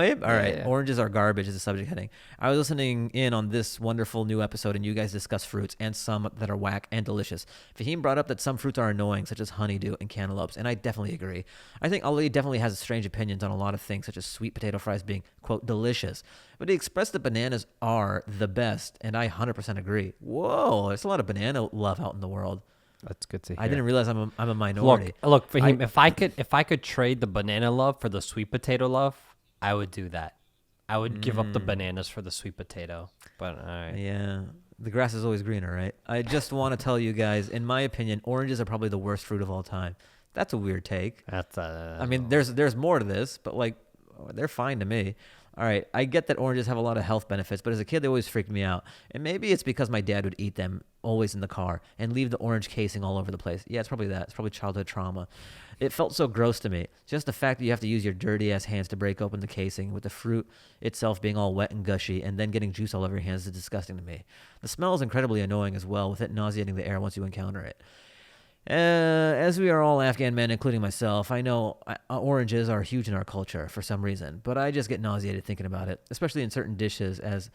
Abe? All right. Yeah. Oranges are garbage is the subject heading. I was listening in on this wonderful new episode and you guys discuss fruits and some that are whack and delicious. Fahim brought up that some fruits are annoying, such as honeydew and cantaloupes, and I definitely agree. I think Ali definitely has strange opinions on a lot of things, such as sweet potato fries being, quote, delicious. But he expressed that bananas are the best, and I 100% agree. Whoa, there's a lot of banana love out in the world. That's good to hear. I didn't realize I'm a minority. Look, Fahim, if I could trade the banana love for the sweet potato love, I would do that. I would give up the bananas for the sweet potato. But all right. Yeah. The grass is always greener, right? I just want to tell you guys, in my opinion, oranges are probably the worst fruit of all time. That's a weird take. I mean, there's more to this, but like they're fine to me. All right, I get that oranges have a lot of health benefits, but as a kid, they always freaked me out. And maybe it's because my dad would eat them always in the car and leave the orange casing all over the place. Yeah, it's probably that. It's probably childhood trauma. It felt so gross to me. Just the fact that you have to use your dirty-ass hands to break open the casing with the fruit itself being all wet and gushy and then getting juice all over your hands is disgusting to me. The smell is incredibly annoying as well, with it nauseating the air once you encounter it. As we are all Afghan men, including myself, I know oranges are huge in our culture for some reason, but I just get nauseated thinking about it, especially in certain dishes as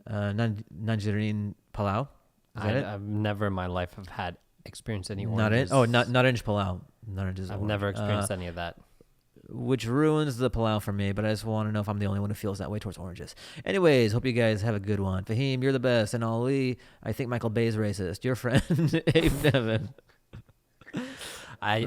Nigerian palau. I've never in my life have had experienced any oranges. Naranj palau. I've never experienced any of that. Which ruins the palau for me, but I just want to know if I'm the only one who feels that way towards oranges. Anyways, hope you guys have a good one. Fahim, you're the best. And Ali, I think Michael Bay's racist. Your friend, Abe Nevin. I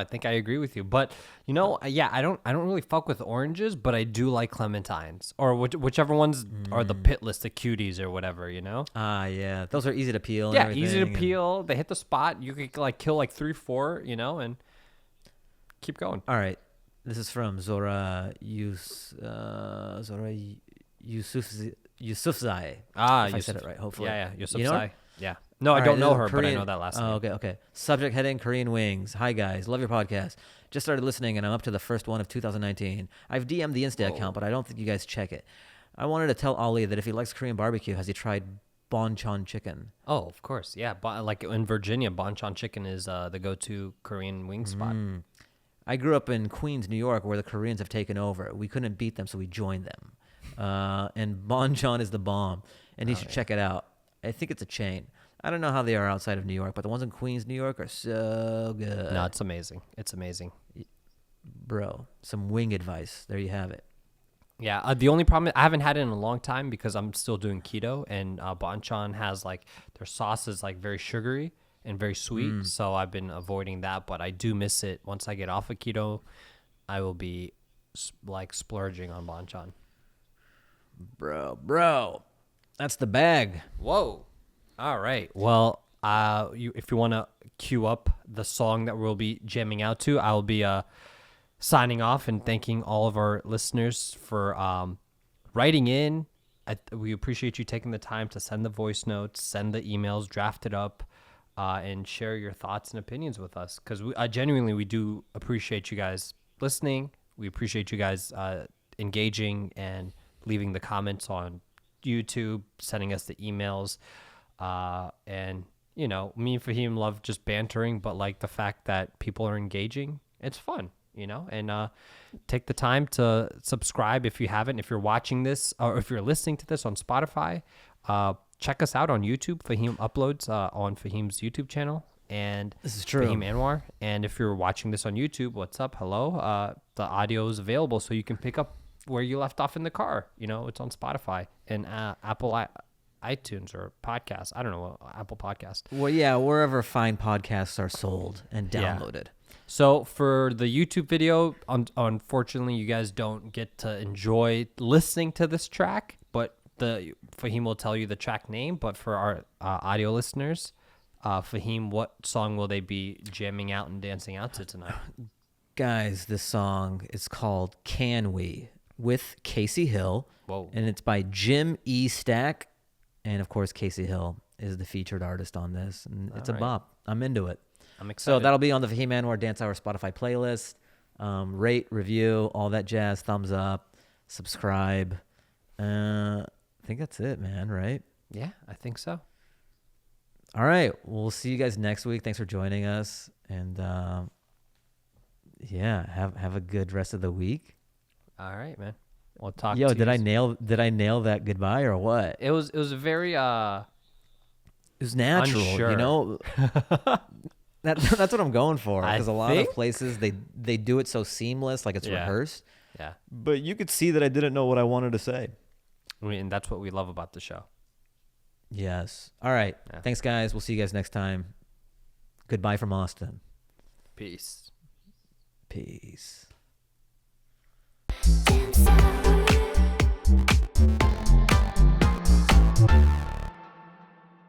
think I agree with you, but I don't really fuck with oranges, but I do like clementines or whichever ones are the pitless, the cuties or whatever, yeah, those are easy to peel. Yeah, easy to peel. They hit the spot. You could like kill like 3-4, and keep going. All right, this is from Zora Yusufzai. I said it right. Hopefully, yeah, Yusufzai. Yeah. No, I don't know her, Korean, but I know that last name. Okay. Subject heading, Korean wings. Hi, guys. Love your podcast. Just started listening, and I'm up to the first one of 2019. I've DM'd the Insta account, but I don't think you guys check it. I wanted to tell Ali that if he likes Korean barbecue, has he tried bonchon chicken? Oh, of course. Yeah. Like in Virginia, bonchon chicken is the go-to Korean wing spot. I grew up in Queens, New York, where the Koreans have taken over. We couldn't beat them, so we joined them. And bonchon is the bomb, and he should check it out. I think it's a chain. I don't know how they are outside of New York, but the ones in Queens, New York are so good. No, it's amazing. It's amazing. Bro, some wing advice. There you have it. Yeah, the only problem, I haven't had it in a long time because I'm still doing keto, and bonchon has like, their sauce is like very sugary, and very sweet. So I've been avoiding that, but I do miss it. Once I get off of keto, I will be like splurging on banchan. Bro, that's the bag. Whoa. All right. Well, if you want to cue up the song that we'll be jamming out to, I will be signing off and thanking all of our listeners for writing in. We appreciate you taking the time to send the voice notes, send the emails, draft it up, and share your thoughts and opinions with us. Because genuinely, we do appreciate you guys listening. We appreciate you guys engaging and leaving the comments on YouTube, sending us the emails. And, you know, me and Fahim love just bantering, but like the fact that people are engaging, it's fun, you know, and take the time to subscribe if you haven't. If you're watching this or if you're listening to this on Spotify, check us out on YouTube. Fahim uploads on Fahim's YouTube channel. And this is true. Fahim Anwar. And if you're watching this on YouTube, what's up? Hello. The audio is available so you can pick up where you left off in the car. You know, it's on Spotify and Apple iTunes or podcasts. I don't know, Apple Podcast. Well, yeah, wherever fine podcasts are sold and downloaded. Yeah. So for the YouTube video, unfortunately, you guys don't get to enjoy listening to this track, but Fahim will tell you the track name. But for our audio listeners, Fahim, what song will they be jamming out and dancing out to tonight? Guys, this song is called Can We with Kacy Hill. Whoa. And it's by Jim E. Stack. And, of course, Kacy Hill is the featured artist on this. And it's a bop. I'm into it. I'm excited. So that'll be on the Fahim Anwar Dance Hour Spotify playlist. Rate, review, all that jazz. Thumbs up. Subscribe. I think that's it, man, right? Yeah, I think so. All right. We'll see you guys next week. Thanks for joining us. And, yeah, have a good rest of the week. All right, man. We'll talk. Yo, to did you. I nail that goodbye or what? It was a very it was natural, unsure. you know. That's what I'm going for, because a lot of places they do it so seamless, like it's rehearsed. Yeah. But you could see that I didn't know what I wanted to say. I mean, that's what we love about the show. Yes. All right. Yeah. Thanks, guys. We'll see you guys next time. Goodbye from Austin. Peace. Peace. Dance